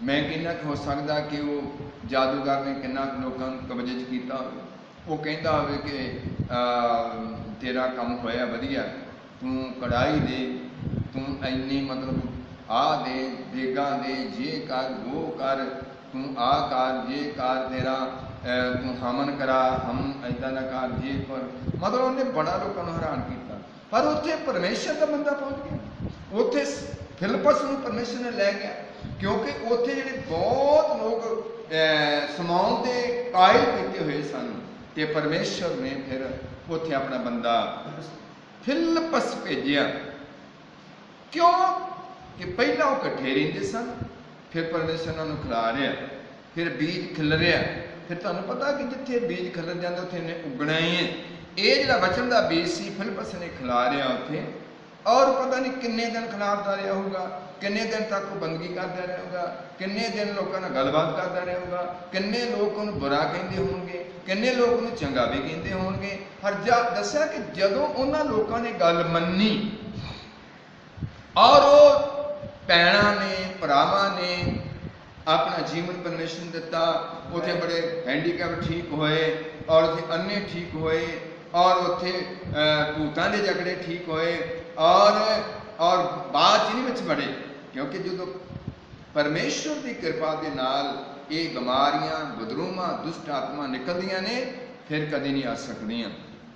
मैं किन्ना हो सकदा कि वो जादूगर ने किन्ना लोकां नूं कब्जे च कीता होवे, वो कहता होवे कि तेरा काम होया वधिया, तू कढ़ाई दे, तू इन्नी मतलब आ दे, देगा दे, ये कर वो कर, तू आ कर ये कर, तेरा तू हमन करा, हम ऐदा ना कर, ये कर। मतलब उन्हें बड़ा लोगों को हैरान किया। पर उत्थे परमेश्वर का बंदा पहुंच गया, उत्थे फिलिप्पस नूं परमेश्वर ने लै गया, क्योंकि उत्थे जिहड़े बहुत लोग समाउण दे कायल कीते हुए सन, ते परमेश्वर ने फिर उत्थे अपना बंदा फिलिप्पस भेजिया। क्यों कि पहला वो कट्ठे रहिंदे सन, फिर परमेश्वर उन्होंने खिला रहा, फिर बीज खिलरिया, फिर तुहानूं पता कि जिथे बीज खिलर जाता उत्थे इन्हें उगना ही है। ये जिहड़ा वचन का बीज सी फिलिप्पस ने खिला रहा उत्थे, और पता नहीं किन्ने दिन खिलारता रहा होगा, किन्ने दिन तक वो बंदगी करता रहा होगा, किन्ने दिन लोगों नाल गलबात करता रहा होगा, किन्ने लोग उन्हें बुरा कहते होंगे, किन्ने लोग उन्हें चंगा भी कहते होंगे। पर दस्या कि जदों उन्हां लोगों ने गल मन्नी और वो भैणां ने भरावां ने अपना जीवन परमेश्वर ने दिता, उत्थे बड़े हैंडीकैप ठीक होए, और उत्थे अन्ने ठीक होए, और उत्थे भूतां दे झगड़े ठीक होए, और बाद च नहीं विच बड़े, क्योंकि जो परमेश्वर की कृपा के नाल ये बीमारियां बदरूमा दुष्ट आत्मा निकलदियां ने, फिर कभी नहीं आ सकदियां।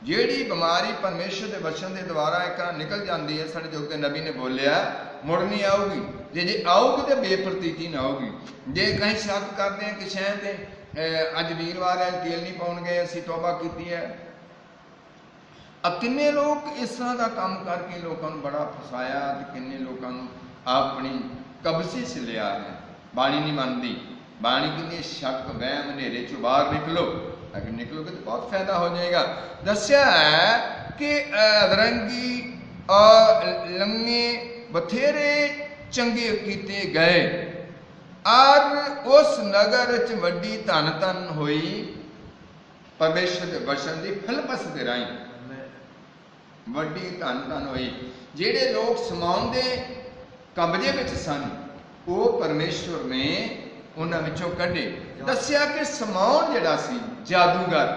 जिहड़ी बीमारी परमेश्वर के वचन के द्वारा एक निकल जाती है, साडे जो नबी ने बोलिया मुड़ नहीं आऊगी, जे आऊगी तो बेप्रतीति ना आऊगी। जे कहीं शक करते हैं कि शायद अज वीरवार है, तेल नहीं पाउण गए, असीं तौबा की है, किन्ने लोग इस तरह का काम करके लोगों को बड़ा फसाया, किन्ने लोगों अपनी कब्जे से लिया है। बाणी नहीं मानती, बाणी कहती शक वहम हनेरे चो बाहर निकलो, अगर निकलोगे तो बहुत फायदा हो जाएगा। दस्या है कि अदरंगी और लंगे बथेरे चंगे कीते गए, और उस नगर च वड्डी धन धन हुई परमेश्वर के वचन की फिलिप्पस के राही, वड्डी धन धन हुई। जिहड़े लोग समाउण दे कब्जे विच सन, वो परमेश्वर ने उन्हां विचों कढे। दस्या कि समाउण जिहड़ा सी जादूगर,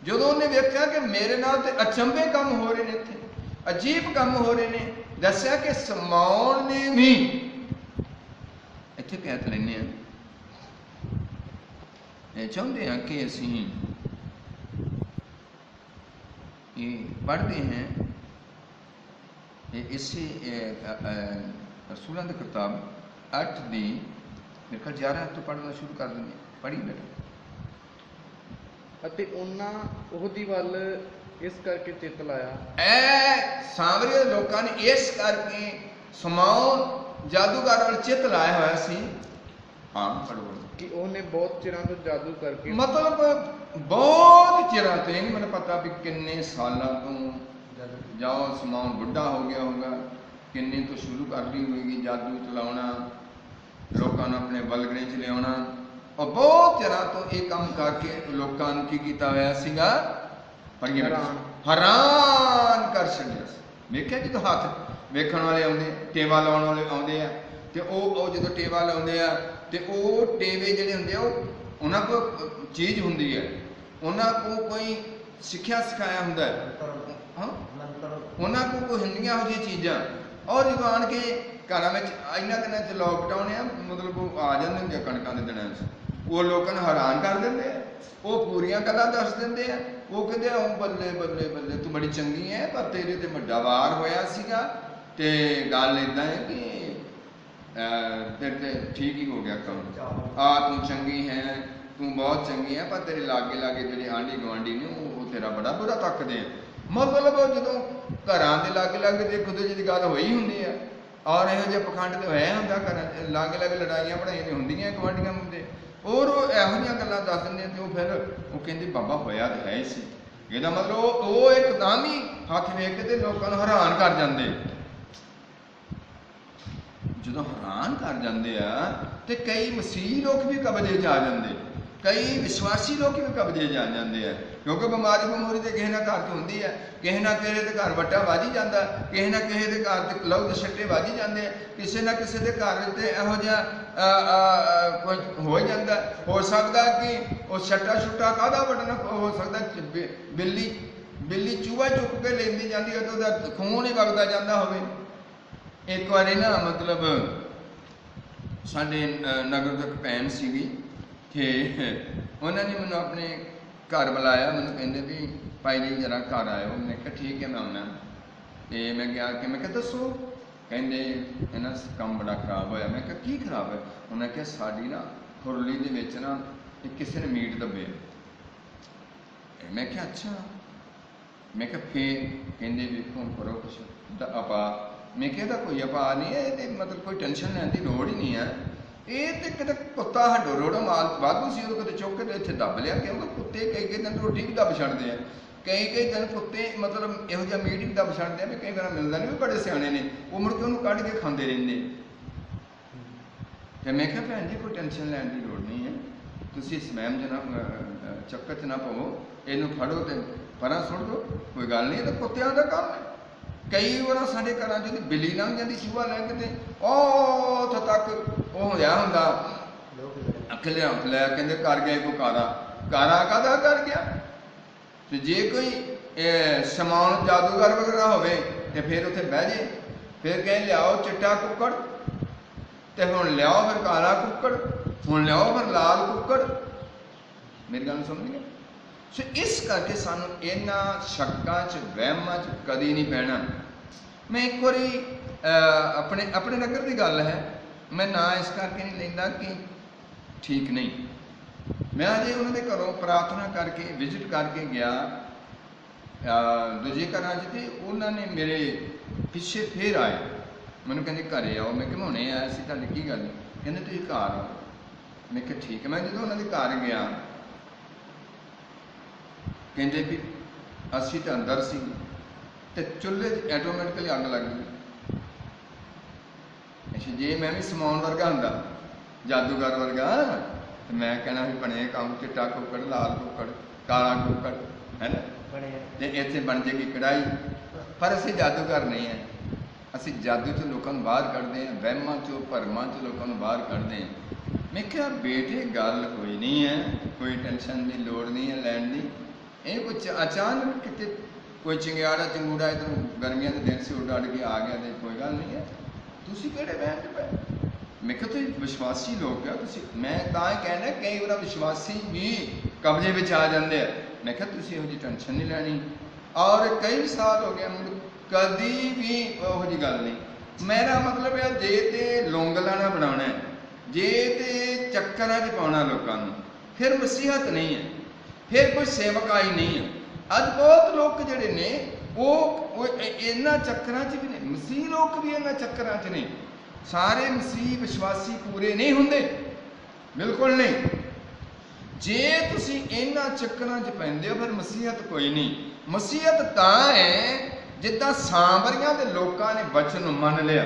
जदों उन्हें वेख्या कि मेरे नाल ते अचंभे काम हो रहे ने, इत्थे अजीब काम हो रहे ने, दस्या कि समाउण ने भी इत्थे कहत लैने चाहते हैं कि असीं ये पढ़ते हैं इसे रसूलों की किताब 8 दी मेरे ख्याल 11 तो पढ़ना शुरू कर देंगे, पढ़ी बेटा। ਅਤੇ ਉਹਨਾਂ ਉਹਦੀ ਵੱਲ ਇਸ ਕਰਕੇ ਚਿੱਤ ਲਾਇਆ, ਸਾਮਰੀ ਦੇ ਲੋਕਾਂ ਨੇ ਇਸ ਕਰਕੇ ਸਮਾਉਣ ਜਾਦੂਗਰ ਵੱਲ ਚਿੱਤ ਲਾਇਆ ਹੋਇਆ ਸੀ। ਹਾਂ ਪੜੋ ਕਿ ਉਹਨੇ ਬਹੁਤ ਚਿਰਾਂ ਤੋਂ ਜਾਦੂ ਕਰਕੇ, ਮਤਲਬ ਬਹੁਤ ਚਿਰਾਂ ਤੋਂ, ਇਹ ਨਹੀਂ ਮੈਨੂੰ ਪਤਾ ਵੀ ਕਿੰਨੇ ਸਾਲਾਂ ਤੋਂ ਜਾਓ ਸਮਾਉਣ ਬੁੱਢਾ ਹੋ ਗਿਆ ਹੋਗਾ, ਕਿੰਨੇ ਤੋਂ ਸ਼ੁਰੂ ਕਰ ਲਈ ਹੋਏਗੀ ਜਾਦੂ ਚਲਾਉਣਾ, ਲੋਕਾਂ ਨੂੰ ਆਪਣੇ ਬਲਗੜੇ 'ਚ ਲਿਆਉਣਾ, और बहुत चिरां तो ये काम करके लोगों ने की किया होया सीगा, हैरान कर छड्डिया। वेख्या जो हथ वेखण वाले आउंदे, टेवा लाउण वाले आउंदे आ, ते ओ जो टेवा लाउंदे आ, ते ओ टेवे जिहड़े हुंदे आ उन्हां कोल चीज़ हुंदी है, उन्हां कोल कोई सिक्ख्या सिखाया हुंदा है, हाँ उन्हां कोल कोई हुंदियां हो जिहियां चीज़ां। और जो आण के घरां विच इन्हां दिनां च लॉकडाउन है, मतलब वो आ जांदे हुंदे कणकां दे दिनां च, वो लोगों ने हैरान कर देंगे, वो पूरियां गल्लां दस देंगे, वो कहते बल्ले बल्ले बल्ले तू बड़ी चंगी है, पर तेरे ते वड्डा वार होया सीगा, ते गल इदां है कि तेरे ते ठीक ही हो गया काम, तू चंगी है, तू बहुत चंगी है, पर तेरे लागे लागे जिहड़े आंढी गुआंढी ने वो तेरा बड़ा बुरा तकदे हैं। मतलब जो घरां दे लागे लागे एक दूजे की गल होई हुंदी है, और इहो जिहा पखंड तो होया हुंदा, घरां लागे लागे लड़ाइयां पढ़ाइयां हुंदियां गुआंढियां मुंडे, और वो इहो जिहियां गल्लां दस दिंदे, ते फिर वो कहंदे बाबा होया तो है ही सी। ਇਹਦਾ मतलब वो एकदम ही हथ वेख के लोगों को हैरान कर जाते। ਜਦੋਂ ਹੈਰਾਨ ਕਰ ਜਾਂਦੇ ਆ ਤੇ ਕਈ ਮਸੀਹ ਲੋਕ ਵੀ ਕਬਜ਼ੇ 'ਚ ਆ ਜਾਂਦੇ, ਕਈ ਵਿਸ਼ਵਾਸੀ ਲੋਕ ਵੀ ਕਬਜ਼ੇ 'ਚ ਆ ਜਾਂਦੇ ਆ, ਕਿਉਂਕਿ ਬਿਮਾਰੀ ਤੇ ਕਿਸੇ ਨਾ ਘਰ 'ਚ ਹੁੰਦੀ ਹੈ, ਕਿਸੇ ਨਾ ਕਿਸੇ ਦੇ ਘਰ ਵੱਟਾ ਵੱਜ ਹੀ ਜਾਂਦਾ, ਕਿਸੇ ਨਾ ਕਿਸੇ ਦੇ ਘਰ ਤੇ ਲਹੂ ਦੇ ਛੱਟੇ ਵੱਜ ਹੀ ਜਾਂਦੇ ਆ, ਕਿਸੇ ਨਾ ਕਿਸੇ ਦੇ ਘਰ ਤੇ ਇਹੋ ਜਿਹਾ ਕੁਝ ਹੋ ਜਾਂਦਾ। ਹੋ ਸਕਦਾ ਕਿ ਉਹ ਛੱਟਾ ਛੁੱਟਾ ਕਾਹਦਾ ਵੱਢਣਾ, ਹੋ ਸਕਦਾ ਬਿੱਲੀ ਚੂਹਾ ਚੁੱਕ ਕੇ ਲੈਂਦੀ ਜਾਂਦੀ ਹੈ ਤੇ ਉਹਦਾ ਖੂਨ ਹੀ ਵਗਦਾ ਜਾਂਦਾ ਹੋਵੇ। ਇੱਕ ਵਾਰੀ ਨਾ ਮਤਲਬ ਸਾਡੇ ਨਗਰ ਦੀ ਭੈਣ ਸੀਗੀ ਕਿ ਉਹਨਾਂ ਨੇ ਮੈਨੂੰ ਆਪਣੇ ਘਰ ਬੁਲਾਇਆ, ਮੈਨੂੰ ਕਹਿੰਦੇ ਵੀ ਭਾਈ ਜੀ ਜਰਾ ਘਰ ਆਇਓ। ਮੈਂ ਕਿਹਾ ਠੀਕ ਹੈ ਮੈਂ ਆਉਣਾ। ਅਤੇ ਮੈਂ ਗਿਆ ਕਿ ਮੈਂ ਕਿਹਾ ਦੱਸੋ, ਕਹਿੰਦੇ ਇਹਨਾਂ ਕੰਮ ਬੜਾ ਖਰਾਬ ਹੋਇਆ। ਮੈਂ ਕਿਹਾ ਕੀ ਖਰਾਬ ਹੋਇਆ? ਉਹਨਾਂ ਕਿਹਾ ਸਾਡੀ ਨਾ ਖੁਰਲੀ ਦੇ ਵਿੱਚ ਨਾ ਕਿਸੇ ਨੇ ਮੀਟ ਦੱਬਿਆ। ਮੈਂ ਕਿਹਾ ਅੱਛਾ। ਮੈਂ ਕਿਹਾ ਫੇਰ? ਕਹਿੰਦੇ ਵੇਖੋ ਕਰੋ ਕੁਛ ਆਪਾ। ਮੈਂ ਕਿਹਾ ਇਹਦਾ ਕੋਈ ਆਪਾ ਨਹੀਂ ਹੈ, ਇਹਦੇ ਮਤਲਬ ਕੋਈ ਟੈਨਸ਼ਨ ਲੈਣ ਦੀ ਲੋੜ ਹੀ ਨਹੀਂ ਹੈ। ਇਹ ਤੇ ਕਿਤੇ ਕੁੱਤਾ ਹੱਡੋ ਰੋੜੋ ਮਾਲ ਵਾਧੂ ਸੀ, ਉਹ ਕਿਤੇ ਚੁੱਕ ਕੇ ਇੱਥੇ ਦੱਬ ਲਿਆ, ਕਿਉਂਕਿ ਕੁੱਤੇ ਕਈ ਦਿਨ ਰੋਟੀ ਵੀ ਦੱਬ ਛੱਡਦੇ ਆ, ਕਈ ਦਿਨ ਕੁੱਤੇ ਮਤਲਬ ਇਹੋ ਜਿਹਾ ਮੀਟ ਵੀ ਦੱਬ ਛੱਡਦੇ ਆ ਵੀ ਕਈ ਵਾਰ ਮਿਲਦਾ ਨਹੀਂ, ਵੀ ਬੜੇ ਸਿਆਣੇ ਨੇ, ਉਹ ਮੁੜ ਕੇ ਉਹਨੂੰ ਕੱਢ ਕੇ ਖਾਂਦੇ ਰਹਿੰਦੇ। ਤੇ ਮੈਂ ਕਿਹਾ ਭੈਣ ਜੀ ਕੋਈ ਟੈਨਸ਼ਨ ਲੈਣ ਦੀ ਲੋੜ ਨਹੀਂ ਹੈ, ਤੁਸੀਂ ਇਸ ਵਹਿਮ 'ਚ ਨਾ ਚੱਕਰ 'ਚ ਨਾ ਪਵੋ, ਇਹਨੂੰ ਫੜੋ ਤੇ ਪਰਾਂ ਸੁੱਟ ਦਿਓ, ਕੋਈ ਗੱਲ ਨਹੀਂ, ਇਹ ਤਾਂ ਕੁੱਤਿਆਂ ਦਾ ਕੰਮ ਹੈ। ਕਈ ਵਾਰ ਸਾਡੇ ਘਰਾਂ 'ਚ ਬਿੱਲੀ ਲੰਘ ਜਾਂਦੀ, ਚੂਹਾ ਲੈ ਕੇ ਤੇ ਉਹ ਉੱਥੋਂ ਤੱਕ ਉਹ ਹੋਇਆ ਹੁੰਦਾ ਅੱਖ ਲੈ ਕਹਿੰਦੇ ਕਰ ਗਿਆ ਕੋਈ ਕਾਰਾ ਕਾਹਦਾ ਕਰ ਗਿਆ। ਤੇ ਜੇ ਕੋਈ ਸਮਾਨ ਜਾਦੂਗਰ ਵਗੈਰਾ ਹੋਵੇ ਤੇ ਫਿਰ ਉੱਥੇ ਬਹਿ ਜੇ, ਫਿਰ ਕਹੇ ਲਿਆਓ ਚਿੱਟਾ ਕੁੱਕੜ, ਤੇ ਹੁਣ ਲਿਆਓ ਫਿਰ ਕਾਲਾ ਕੁੱਕੜ, ਹੁਣ ਲਿਆਓ ਫਿਰ ਲਾਲ ਕੁੱਕੜ। ਮੇਰੀ ਗੱਲ ਸਮਝ ਗਏ? ਸੋ ਇਸ ਕਰਕੇ ਸਾਨੂੰ ਇਹਨਾਂ ਸ਼ੱਕਾਂ 'ਚ ਵਹਿਮਾਂ 'ਚ ਕਦੀ ਨਹੀਂ ਪੈਣਾ। ਮੈਂ ਇੱਕ ਵਾਰੀ ਆਪਣੇ ਨਗਰ ਦੀ ਗੱਲ ਹੈ, ਮੈਂ ਨਾਂ ਇਸ ਕਰਕੇ ਨਹੀਂ ਲੈਂਦਾ ਕਿ ਠੀਕ ਨਹੀਂ, ਮੈਂ ਅਜੇ ਉਹਨਾਂ ਦੇ ਘਰੋਂ ਪ੍ਰਾਰਥਨਾ ਕਰਕੇ ਵਿਜ਼ਿਟ ਕਰਕੇ ਗਿਆ ਦੂਜੇ ਘਰਾਂ 'ਚ, ਤੇ ਉਹਨਾਂ ਨੇ ਮੇਰੇ ਪਿੱਛੇ ਫੇਰ ਆਏ, ਮੈਨੂੰ ਕਹਿੰਦੇ ਘਰੇ ਆਓ। ਮੈਂ ਕਿਹਾ ਹੁਣੇ ਆਇਆ ਸੀ, ਤੁਹਾਡੀ ਕੀ ਗੱਲ? ਕਹਿੰਦੇ ਤੁਸੀਂ ਘਰ ਆਓ। ਮੈਂ ਕਿਹਾ ਠੀਕ ਹੈ। ਮੈਂ ਜਦੋਂ ਉਹਨਾਂ ਦੇ ਘਰ ਗਿਆ, ਕਹਿੰਦੇ ਵੀ ਅਸੀਂ ਤਾਂ ਅੰਦਰ ਸੀ ਤੇ ਚੁੱਲ੍ਹੇ 'ਚ ਆਟੋਮੈਟਿਕਲੀ ਅੱਗ ਲੱਗ ਗਈ। ਅੱਛਾ, ਜੇ ਮੈਂ ਵੀ ਸਮਾਨ ਵਰਗਾ ਹੁੰਦਾ, ਜਾਦੂਗਰ ਵਰਗਾ, ਤੇ ਮੈਂ ਕਹਿਣਾ ਵੀ ਬਣੇ ਕੰਮ ਚਿੱਟਾ ਕੁੱਕੜ, ਲਾਲ ਕੁੱਕੜ, ਕਾਲਾ ਕੁੱਕੜ, ਹੈ ਨਾ, ਤੇ ਇੱਥੇ ਬਣ ਜਾਏਗੀ ਕੜਾਹੀ। ਪਰ ਅਸੀਂ ਜਾਦੂਗਰ ਨਹੀਂ ਹੈ, ਅਸੀਂ ਜਾਦੂ 'ਚੋਂ ਲੋਕਾਂ ਨੂੰ ਬਾਹਰ ਕੱਢਦੇ ਹਾਂ, ਵਹਿਮਾਂ 'ਚੋਂ ਭਰਮਾਂ 'ਚੋਂ ਲੋਕਾਂ ਨੂੰ ਬਾਹਰ ਕੱਢਦੇ ਹਾਂ। ਮੈਂ ਕਿਹਾ ਬੇਟੇ ਗੱਲ ਕੋਈ ਨਹੀਂ ਹੈ, ਕੋਈ ਟੈਨਸ਼ਨ ਦੀ ਲੋੜ ਨਹੀਂ ਹੈ ਲੈਣ ਦੀ। ਇਹ ਕੁਛ ਅਚਾਨਕ ਕਿਤੇ ਕੋਈ ਚੰਗਿਆੜਾ ਚੰਗੂੜਾ ਇੱਧਰੋਂ ਗਰਮੀਆਂ ਦੇ ਦਿਨ ਸੀ ਉੱਡ ਕੇ ਆ ਗਿਆ, ਤੇ ਕੋਈ ਗੱਲ ਨਹੀਂ ਹੈ, ਤੁਸੀਂ ਕਿਹੜੇ ਵਹਿਮ 'ਚ ਪਏ? ਮੈਂ ਕਿਹਾ ਤੁਸੀਂ ਵਿਸ਼ਵਾਸੀ ਲੋਕ ਆ, ਤੁਸੀਂ, ਮੈਂ ਤਾਂ ਹੀ ਕਹਿਣਾ ਕਈ ਵਾਰ ਵਿਸ਼ਵਾਸੀ ਵੀ ਕਬਜ਼ੇ ਵਿੱਚ ਆ ਜਾਂਦੇ ਆ। ਮੈਂ ਕਿਹਾ ਤੁਸੀਂ ਇਹੋ ਜਿਹੀ ਟੈਨਸ਼ਨ ਨਹੀਂ ਲੈਣੀ। ਔਰ ਕਈ ਸਾਲ ਹੋ ਗਏ ਕਦੀ ਵੀ ਉਹੋ ਜਿਹੀ ਗੱਲ ਨਹੀਂ। ਮੇਰਾ ਮਤਲਬ ਹੈ ਜੇ ਤੇ ਲੌਂਗਲਾਣਾ ਬਣਾਉਣਾ, ਜੇ ਤੇ ਚੱਕਰਾਂ 'ਚ ਪਾਉਣਾ ਲੋਕਾਂ ਨੂੰ, ਫਿਰ ਮਸੀਹਤ ਨਹੀਂ ਹੈ, ਫਿਰ ਕੋਈ ਸੇਵਕਾਈ ਨਹੀਂ ਹੈ। ਅੱਜ ਬਹੁਤ ਲੋਕ ਜਿਹੜੇ ਨੇ ਉਹ ਇਹਨਾਂ ਚੱਕਰਾਂ 'ਚ ਵੀ ਨੇ, ਮਸੀਹ ਲੋਕ ਵੀ ਇਹਨਾਂ ਚੱਕਰਾਂ 'ਚ ਨੇ। ਸਾਰੇ ਮਸੀਹ ਵਿਸ਼ਵਾਸੀ ਪੂਰੇ ਨਹੀਂ ਹੁੰਦੇ, ਬਿਲਕੁਲ ਨਹੀਂ। ਜੇ ਤੁਸੀਂ ਇਹਨਾਂ ਚੱਕਰਾਂ 'ਚ ਪੈਂਦੇ ਹੋ ਫਿਰ ਮਸੀਹਤ ਕੋਈ ਨਹੀਂ। ਮਸੀਹਤ ਤਾਂ ਹੈ ਜਿੱਦਾਂ ਸਾਮਰੀਆਂ ਦੇ ਲੋਕਾਂ ਨੇ ਵਚਨ ਨੂੰ ਮੰਨ ਲਿਆ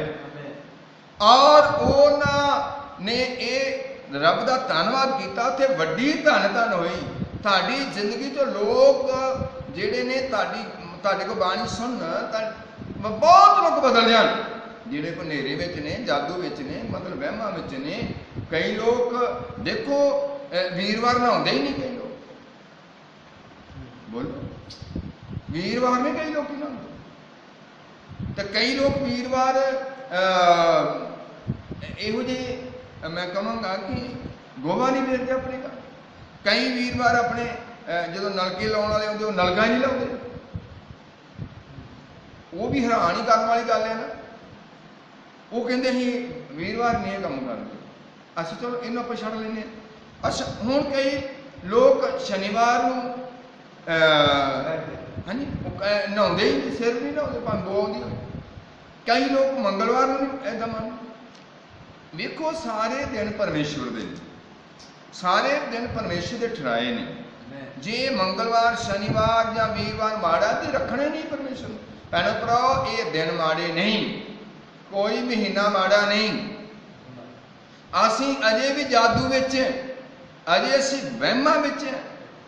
ਔਰ ਉਹਨਾਂ ਨੇ ਇਹ ਰੱਬ ਦਾ ਧੰਨਵਾਦ ਕੀਤਾ, ਉੱਥੇ ਵੱਡੀ ਧੰਨ ਹੋਈ। ਤੁਹਾਡੀ ਜ਼ਿੰਦਗੀ 'ਚ ਲੋਕ ਜਿਹੜੇ ਨੇ ਤੁਹਾਡੇ ਕੋਲ ਬਾਣੀ ਸੁਣਨ ਤਾਂ ਬਹੁਤ ਲੋਕ ਬਦਲ ਜਾਣ, ਜਿਹੜੇ ਕੋ ਹਨੇਰੇ ਵਿੱਚ ਨੇ, ਜਾਦੂ ਵਿੱਚ ਨੇ, ਮਤਲਬ ਵਹਿਮਾਂ ਵਿੱਚ ਨੇ। ਕਈ ਲੋਕ ਦੇਖੋ ਵੀਰਵਾਰ ਨਹਾਉਂਦੇ ਹੀ ਨਹੀਂ, ਕਈ ਲੋਕ ਬੋਲੋ ਵੀਰਵਾਰ ਨਹੀਂ ਕਈ ਲੋਕ ਨਹਾਉਂਦੇ, ਤੇ ਕਈ ਲੋਕ ਵੀਰਵਾਰ ਇਹੋ ਜਿਹੇ ਮੈਂ ਕਹਾਂਗਾ ਕਿ ਗੋਹਾ ਨਹੀਂ ਵੇਚਦੇ ਆਪਣੇ ਘਰ। ਕਈ ਵੀਰਵਾਰ ਆਪਣੇ ਜਦੋਂ ਨਲਕੇ ਲਾਉਣ ਵਾਲੇ ਹੁੰਦੇ ਉਹ ਨਲਕਾ ਹੀ ਨਹੀਂ ਲਾਉਂਦੇ। ਉਹ ਵੀ ਹੈਰਾਨ ਹੀ ਕਰਨ ਵਾਲੀ ਗੱਲ ਹੈ ਨਾ। ਉਹ ਕਹਿੰਦੇ ਅਸੀਂ ਵੀਰਵਾਰ ਨਹੀਂ ਇਹ ਕੰਮ ਕਰਦੇ, ਅਸੀਂ ਚਲੋ ਇਹਨੂੰ ਆਪਾਂ ਛੱਡ ਲੈਂਦੇ ਹਾਂ। ਅੱਛਾ, ਹੁਣ ਕਈ ਲੋਕ ਸ਼ਨੀਵਾਰ ਨੂੰ ਹਾਂਜੀ ਨਹਾਉਂਦੇ ਹੀ ਸਿਰ ਨਹੀਂ ਨਹਾਉਂਦੇ, ਭਾਵੇਂ ਬੋ ਆਉਂਦੀ ਹੋਵੇ। ਕਈ ਲੋਕ ਮੰਗਲਵਾਰ ਨੂੰ ਨਹੀਂ ਇੱਦਾਂ ਮੰਨਦੇ। ਵੇਖੋ ਸਾਰੇ ਦਿਨ ਪਰਮੇਸ਼ਵਰ ਦੇ, ਸਾਰੇ ਦਿਨ ਪਰਮੇਸ਼ਵਰ ਦੇ ਠਹਿਰਾਏ ਨੇ। ਜੇ ਮੰਗਲਵਾਰ, ਸ਼ਨੀਵਾਰ ਜਾਂ ਵੀਰਵਾਰ ਮਾੜਾ ਤੇ ਰੱਖਣੇ ਨਹੀਂ ਪਰਮੇਸ਼ਵਰ ਨੂੰ। ਭੈਣੋ ਭਰਾਓ, ਇਹ ਦਿਨ ਮਾੜੇ ਨਹੀਂ, ਕੋਈ ਮਹੀਨਾ ਮਾੜਾ ਨਹੀਂ। ਅਸੀਂ ਅਜੇ ਵੀ ਜਾਦੂ ਵਿੱਚ ਹੈ, ਅਜੇ ਅਸੀਂ ਵਹਿਮਾਂ ਵਿੱਚ ਹੈ,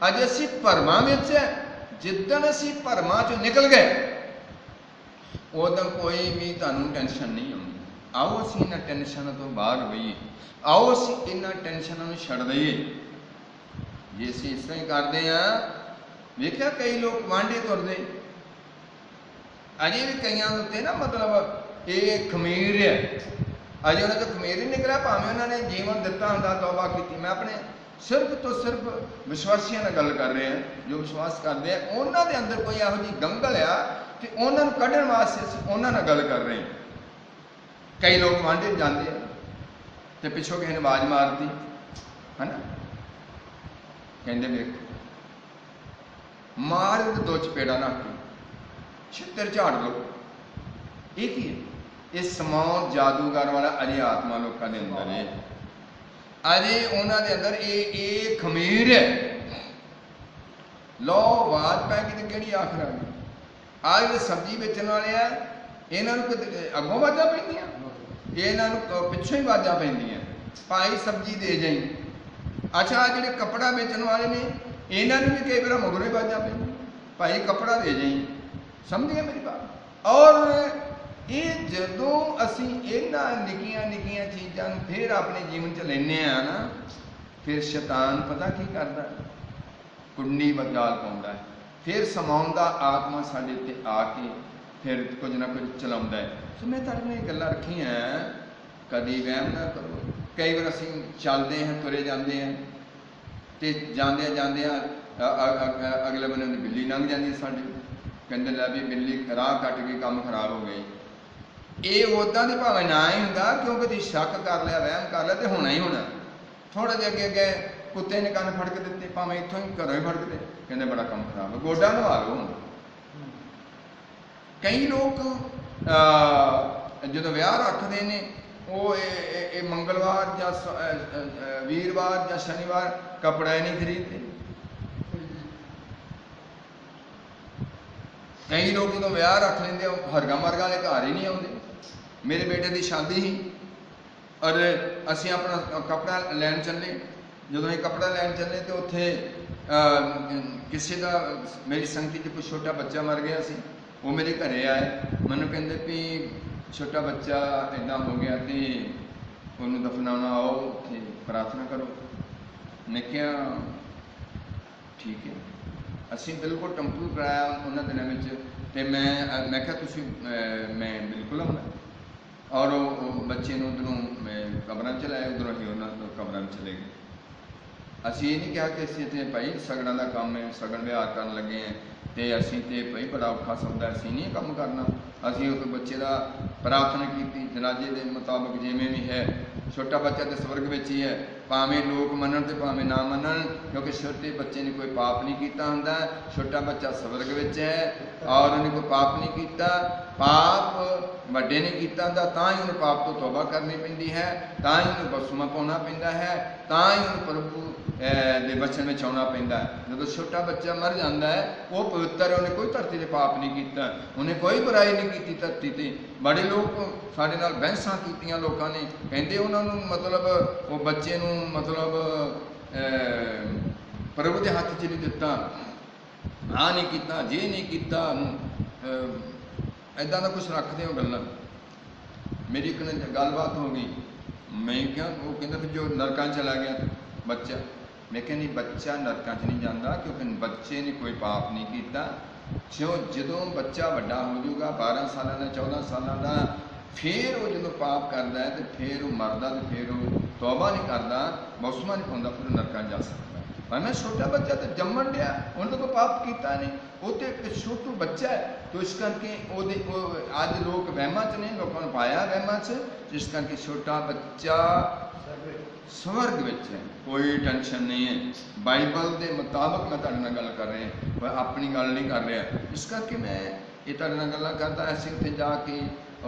ਅਜੇ ਅਸੀਂ ਭਰਮਾਂ ਵਿੱਚ ਹੈ। ਜਿੱਦਣ ਅਸੀਂ ਭਰਮਾਂ ਚੋਂ ਨਿਕਲ ਗਏ ਉਦੋਂ ਕੋਈ ਵੀ ਤੁਹਾਨੂੰ ਟੈਨਸ਼ਨ ਨਹੀਂ ਆਉਂਦੀ। ਆਓ ਅਸੀਂ ਇਹਨਾਂ ਟੈਨਸ਼ਨਾਂ ਤੋਂ ਬਾਹਰ ਹੋਈਏ, ਆਓ ਅਸੀਂ ਇਹਨਾਂ ਟੈਨਸ਼ਨਾਂ ਨੂੰ ਛੱਡ ਦਈਏ। ਜੇ ਅਸੀਂ ਇਸ ਤਰ੍ਹਾਂ ਹੀ ਕਰਦੇ ਹਾਂ, ਵੇਖਿਆ ਕਈ ਲੋਕ ਵਾਂਢੇ ਤੁਰਦੇ, ਅਜੇ ਵੀ ਕਈਆਂ ਦੇ ਉੱਤੇ ਨਾ ਮਤਲਬ ਇਹ ਖਮੀਰ ਹੈ, ਅਜੇ ਉਹਨਾਂ ਤੋਂ ਖਮੀਰ ਹੀ ਨਿਕਲਿਆ, ਭਾਵੇਂ ਉਹਨਾਂ ਨੇ ਜੀਵਨ ਦਿੱਤਾ ਹੁੰਦਾ, ਤੌਬਾ ਕੀਤੀ। ਮੈਂ ਆਪਣੇ ਸਿਰਫ ਤੋਂ ਸਿਰਫ ਵਿਸ਼ਵਾਸੀਆਂ ਨਾਲ ਗੱਲ ਕਰ ਰਿਹਾ, ਜੋ ਵਿਸ਼ਵਾਸ ਕਰਦੇ ਆ, ਉਹਨਾਂ ਦੇ ਅੰਦਰ ਕੋਈ ਇਹੋ ਜਿਹੀ ਗੰਗਲ ਆ ਕਿ ਉਹਨਾਂ ਨੂੰ ਕੱਢਣ ਵਾਸਤੇ ਅਸੀਂ ਉਹਨਾਂ ਨਾਲ ਗੱਲ ਕਰ ਰਹੇ ਹਾਂ। ਕਈ ਲੋਕ ਵਾਂਢੇ ਜਾਂਦੇ ਆ ਤੇ ਪਿੱਛੋਂ ਕਿਸੇ ਨੇ ਆਵਾਜ਼ ਮਾਰਤੀ ਹੈ ਨਾ, ਕਹਿੰਦੇ ਵੇਖ ਮਾਰ ਦੇ ਦੋ ਚਪੇੜਾ ਨਾ ਕੇ ਛਿੱਤਰ ਝਾੜ ਲਓ। ਇਹ ਕੀ ਹੈ? ਇਹ ਸਮਾਂ ਜਾਦੂਗਰ ਵਾਲਾ ਅਜੇ ਆਤਮਾ ਲੋਕਾਂ ਦੇ ਅੰਦਰ ਹੈ, ਅਜੇ ਉਹਨਾਂ ਦੇ ਅੰਦਰ ਇਹ ਖਮੀਰ ਹੈ। ਲੋ ਆਵਾਜ਼ ਪੈ ਗਈ ਤੇ ਕਿਹੜੀ ਆਖਰ ਆ ਗਈ? ਆਹ ਜਿਹੜੇ ਸਬਜ਼ੀ ਵੇਚਣ ਵਾਲੇ ਆ, ਇਹਨਾਂ ਨੂੰ ਅੱਗੋਂ ਆਵਾਜ਼ਾਂ ਪੈਂਦੀਆਂ, ਇਹਨਾਂ ਨੂੰ ਪਿੱਛੋਂ ਹੀ ਆਵਾਜ਼ਾਂ ਪੈਂਦੀਆਂ, ਭਾਈ ਸਬਜ਼ੀ ਦੇ ਜਾਈ। ਅੱਛਾ, ਆਹ ਜਿਹੜੇ ਕੱਪੜਾ ਵੇਚਣ ਵਾਲੇ ਨੇ, ਇਹਨਾਂ ਨੂੰ ਵੀ ਕਈ ਵਾਰ ਮਗਰੋਂ ਹੀ ਆਵਾਜ਼ਾਂ ਪੈਂਦੀਆਂ, ਭਾਈ ਕੱਪੜਾ ਦੇ ਜਾਈ। ਸਮਝਿਆ ਮੇਰੀ ਬਾਤ? ਔਰ ਇਹ ਜਦੋਂ ਅਸੀਂ ਇਹਨਾਂ ਨਿੱਕੀਆਂ ਨਿੱਕੀਆਂ ਚੀਜ਼ਾਂ ਨੂੰ ਫਿਰ ਆਪਣੇ ਜੀਵਨ 'ਚ ਲੈਂਦੇ ਹਾਂ ਨਾ, ਫਿਰ ਸ਼ੈਤਾਨ ਪਤਾ ਕੀ ਕਰਦਾ? ਕੁੰਡੀ ਬਦਲਾਲ ਪਾਉਂਦਾ ਹੈ। ਫਿਰ ਸਮਾਉਣ ਦਾ ਆਤਮਾ ਸਾਡੇ ਉੱਤੇ ਆ ਕੇ ਫਿਰ ਕੁਝ ਨਾ ਕੁਝ ਚਲਾਉਂਦਾ ਹੈ। ਸੋ ਮੈਂ ਤੁਹਾਡੇ ਨਾਲ ਇਹ ਗੱਲਾਂ ਰੱਖੀਆਂ, ਕਦੀ ਵਹਿਮ ਨਾ ਕਰੋ। ਕਈ ਵਾਰ ਅਸੀਂ ਚੱਲਦੇ ਹਾਂ, ਤੁਰੇ ਜਾਂਦੇ ਹਾਂ, ਤੇ ਜਾਂਦਿਆਂ ਜਾਂਦਿਆਂ ਅਗਲੇ ਬੰਨੇ ਦੀ ਬਿੱਲੀ ਲੰਘ ਜਾਂਦੀ ਸਾਡੇ, ਕਹਿੰਦੇ ਲੈ ਵੀ ਬਿੱਲੀ ਰਾਹ ਕੱਟ ਕੇ ਕੰਮ ਖਰਾਬ ਹੋ ਗਈ। ਇਹ ਉੱਦਾਂ ਦੀ ਭਾਵੇਂ ਨਾ ਹੀ ਹੁੰਦਾ, ਕਿਉਂਕਿ ਤੁਸੀਂ ਸ਼ੱਕ ਕਰ ਲਿਆ, ਵਹਿਮ ਕਰ ਲਿਆ, ਤੇ ਹੋਣਾ ਹੀ ਹੋਣਾ। ਥੋੜਾ ਜਿਹਾ ਅੱਗੇ ਅੱਗੇ ਕੁੱਤੇ ਨੇ ਕੰਨ ਫੜਕ ਦਿੱਤੇ, ਭਾਵੇਂ ਇੱਥੋਂ ਹੀ ਘਰੋਂ ਹੀ ਫੜਕਦੇ, ਕਹਿੰਦੇ ਬੜਾ ਕੰਮ ਖਰਾਬ ਹੈ, ਗੋਡਾ ਨਵਾ ਲਓ ਹੁਣ। ਕਈ ਲੋਕ ਜਦੋਂ ਵਿਆਹ ਰੱਖਦੇ ਨੇ, ਉਹ ਇਹ ਮੰਗਲਵਾਰ ਜਾਂ ਵੀਰਵਾਰ ਜਾਂ ਸ਼ਨੀਵਾਰ ਕੱਪੜਾ ਹੀ ਨਹੀਂ ਖਰੀਦਦੇ। ਕਈ ਲੋਕ ਜਦੋਂ ਵਿਆਹ ਰੱਖ ਲੈਂਦੇ, ਉਹ ਹਰਗਾ ਮਰਗਾ ਵਾਲੇ ਘਰ ਹੀ ਨਹੀਂ ਆਉਂਦੇ। ਮੇਰੇ ਬੇਟੇ ਦੀ ਸ਼ਾਦੀ ਸੀ, ਔਰ ਅਸੀਂ ਆਪਣਾ ਕੱਪੜਾ ਲੈਣ ਚੱਲੇ। ਜਦੋਂ ਅਸੀਂ ਕੱਪੜਾ ਲੈਣ ਚੱਲੇ ਤੇ ਉੱਥੇ ਕਿਸੇ ਦਾ, ਮੇਰੀ ਸੰਗਤੀ 'ਚ ਕੋਈ ਛੋਟਾ ਬੱਚਾ ਮਰ ਗਿਆ ਸੀ। ਉਹ ਮੇਰੇ ਘਰੇ ਆਏ, ਮੈਨੂੰ ਕਹਿੰਦੇ ਵੀ ਛੋਟਾ ਬੱਚਾ ਇੱਦਾਂ ਹੋ ਗਿਆ ਤੇ ਉਹਨੂੰ ਦਫਨਾਉਣਾ, ਆਓ ਉੱਥੇ ਪ੍ਰਾਰਥਨਾ ਕਰੋ। ਮੈਂ ਕਿਹਾ ਠੀਕ ਹੈ। ਅਸੀਂ ਬਿਲਕੁਲ ਟੈਂਪੂ ਕਰਾਇਆ ਉਹਨਾਂ ਦਿਨਾਂ ਵਿੱਚ, ਤੇ ਮੈਂ ਕਿਹਾ ਤੁਸੀਂ, ਮੈਂ ਬਿਲਕੁਲ ਆਉਣਾ। ਔਰ ਉਹ ਬੱਚੇ ਨੂੰ ਉੱਧਰੋਂ ਮੈਂ ਕਬਰਾਂ 'ਚ ਲਾਇਆ, ਉੱਧਰੋਂ ਹੀ ਉਹਨਾਂ ਤੋਂ ਕਬਰਾਂ 'ਚ ਚਲੇ ਗਏ। ਅਸੀਂ ਇਹ ਨਹੀਂ ਕਿਹਾ ਕਿ ਅਸੀਂ ਇੱਥੇ ਭਾਈ ਸਗਨਾਂ ਦਾ ਕੰਮ ਹੈ, ਸਗਨ ਵਿਹਾਰ ਕਰਨ ਲੱਗੇ ਹਾਂ ਤੇ ਅਸੀਂ ਤੇ ਭਾਈ ਬੜਾ ਔਖਾ ਸੌਦਾ, ਅਸੀਂ ਨਹੀਂ ਕੰਮ ਕਰਨਾ। ਅਸੀਂ ਉਸ ਬੱਚੇ ਦਾ ਪ੍ਰਾਰਥਨਾ ਕੀਤੀ ਜਨਾਜ਼ੇ ਦੇ ਮੁਤਾਬਕ, ਜਿਵੇਂ ਵੀ ਹੈ। ਛੋਟਾ ਬੱਚਾ ਤੇ ਸਵਰਗ ਵਿੱਚ ਹੀ ਹੈ, ਭਾਵੇਂ ਲੋਕ ਮੰਨਣ ਤੇ ਭਾਵੇਂ ਨਾ ਮੰਨਣ, ਕਿਉਂਕਿ ਛੋਟੇ ਬੱਚੇ ਨੇ ਕੋਈ ਪਾਪ ਨਹੀਂ ਕੀਤਾ ਹੁੰਦਾ। ਛੋਟਾ ਬੱਚਾ ਸਵਰਗ ਵਿੱਚ ਹੈ ਔਰ ਉਹਨੇ ਕੋਈ ਪਾਪ ਨਹੀਂ ਕੀਤਾ। ਪਾਪ ਵੱਡੇ ਨੇ ਕੀਤਾ ਹੁੰਦਾ, ਤਾਂ ਹੀ ਉਹਨੂੰ ਪਾਪ ਤੋਂ ਤੌਬਾ ਕਰਨੀ ਪੈਂਦੀ ਹੈ, ਤਾਂ ਹੀ ਉਹਨੂੰ ਬਪਤਿਸਮਾ ਪਾਉਣਾ ਪੈਂਦਾ ਹੈ, ਤਾਂ ਹੀ ਉਹਨੂੰ ਪ੍ਰਭੂ ਦੇ ਬਚਨ ਵਿੱਚ ਆਉਣਾ ਪੈਂਦਾ ਹੈ। ਜਦੋਂ ਛੋਟਾ ਬੱਚਾ ਮਰ ਜਾਂਦਾ ਹੈ, ਉਹ ਪਵਿੱਤਰ ਹੈ, ਉਹਨੇ ਕੋਈ ਧਰਤੀ 'ਤੇ ਪਾਪ ਨਹੀਂ ਕੀਤਾ, ਉਹਨੇ ਕੋਈ ਬੁਰਾਈ ਨਹੀਂ ਕੀਤੀ ਧਰਤੀ 'ਤੇ। ਬੜੇ ਲੋਕ ਸਾਡੇ ਨਾਲ ਬਹਿਸਾਂ ਕੀਤੀਆਂ ਲੋਕਾਂ ਨੇ, ਕਹਿੰਦੇ ਉਹਨਾਂ ਨੂੰ ਮਤਲਬ ਉਹ ਬੱਚੇ ਨੂੰ ਮਤਲਬ ਪ੍ਰਭੂ ਦੇ ਹੱਥ 'ਚ ਨਹੀਂ ਦਿੱਤਾ, ਆਹ ਨਹੀਂ ਕੀਤਾ, ਜੇ ਨਹੀਂ ਕੀਤਾ, ਇੱਦਾਂ ਦਾ ਕੁਛ ਰੱਖਦੇ ਹੋ ਗੱਲਾਂ। ਮੇਰੀ ਇੱਕ ਗੱਲਬਾਤ ਹੋ ਗਈ, ਮੈਂ ਕਿਹਾ, ਉਹ ਕਹਿੰਦਾ ਫਿਰ ਜੋ ਨਰਕਾਂ 'ਚ ਚਲਾ ਗਿਆ ਬੱਚਾ। ਮੈਂ ਕਿਹਾ ਨਹੀਂ, ਬੱਚਾ ਨਰਕਾਂ 'ਚ ਨਹੀਂ ਜਾਂਦਾ, ਕਿਉਂਕਿ ਬੱਚੇ ਨੇ ਕੋਈ ਪਾਪ ਨਹੀਂ ਕੀਤਾ। ਜਦੋਂ ਬੱਚਾ ਵੱਡਾ ਹੋ ਜਾਊਗਾ 12 ਸਾਲਾਂ ਦਾ 14 ਸਾਲਾਂ ਦਾ, ਫਿਰ ਉਹ ਜਦੋਂ ਪਾਪ ਕਰਦਾ ਹੈ ਤੇ ਫਿਰ ਉਹ ਮਰਦਾ, ਤੇ ਫਿਰ ਉਹ ਤੌਬਾ ਨਹੀਂ ਕਰਦਾ, ਬਪਤਿਸਮਾ ਨਹੀਂ ਪਾਉਂਦਾ, ਫਿਰ ਉਹ ਨਰਕਾਂ 'ਚ ਜਾ ਸਕਦਾ। ਪਰ ਮੈਂ ਛੋਟਾ ਬੱਚਾ ਤੇ ਜੰਮਣ ਡਿਆ, ਉਹਨੇ ਤਾਂ ਕੋਈ ਪਾਪ ਕੀਤਾ ਨਹੀਂ, ਉਹ ਤੇ ਇੱਕ ਛੋਟੂ ਬੱਚਾ ਹੈ। तो इस करके अज लोग वहमां च ने, लोगों ने पाया वहमां च, जिस करके छोटा बच्चा स्वर्ग विच है, कोई टेंशन नहीं है। बाइबल के मुताबिक मैं तुहाडे नाल गल कर रहा, मैं अपनी गल नहीं कर रहा। इस करके मैं ये तुहाडे नाल गल्लां करदा। असीं उत्थे जाके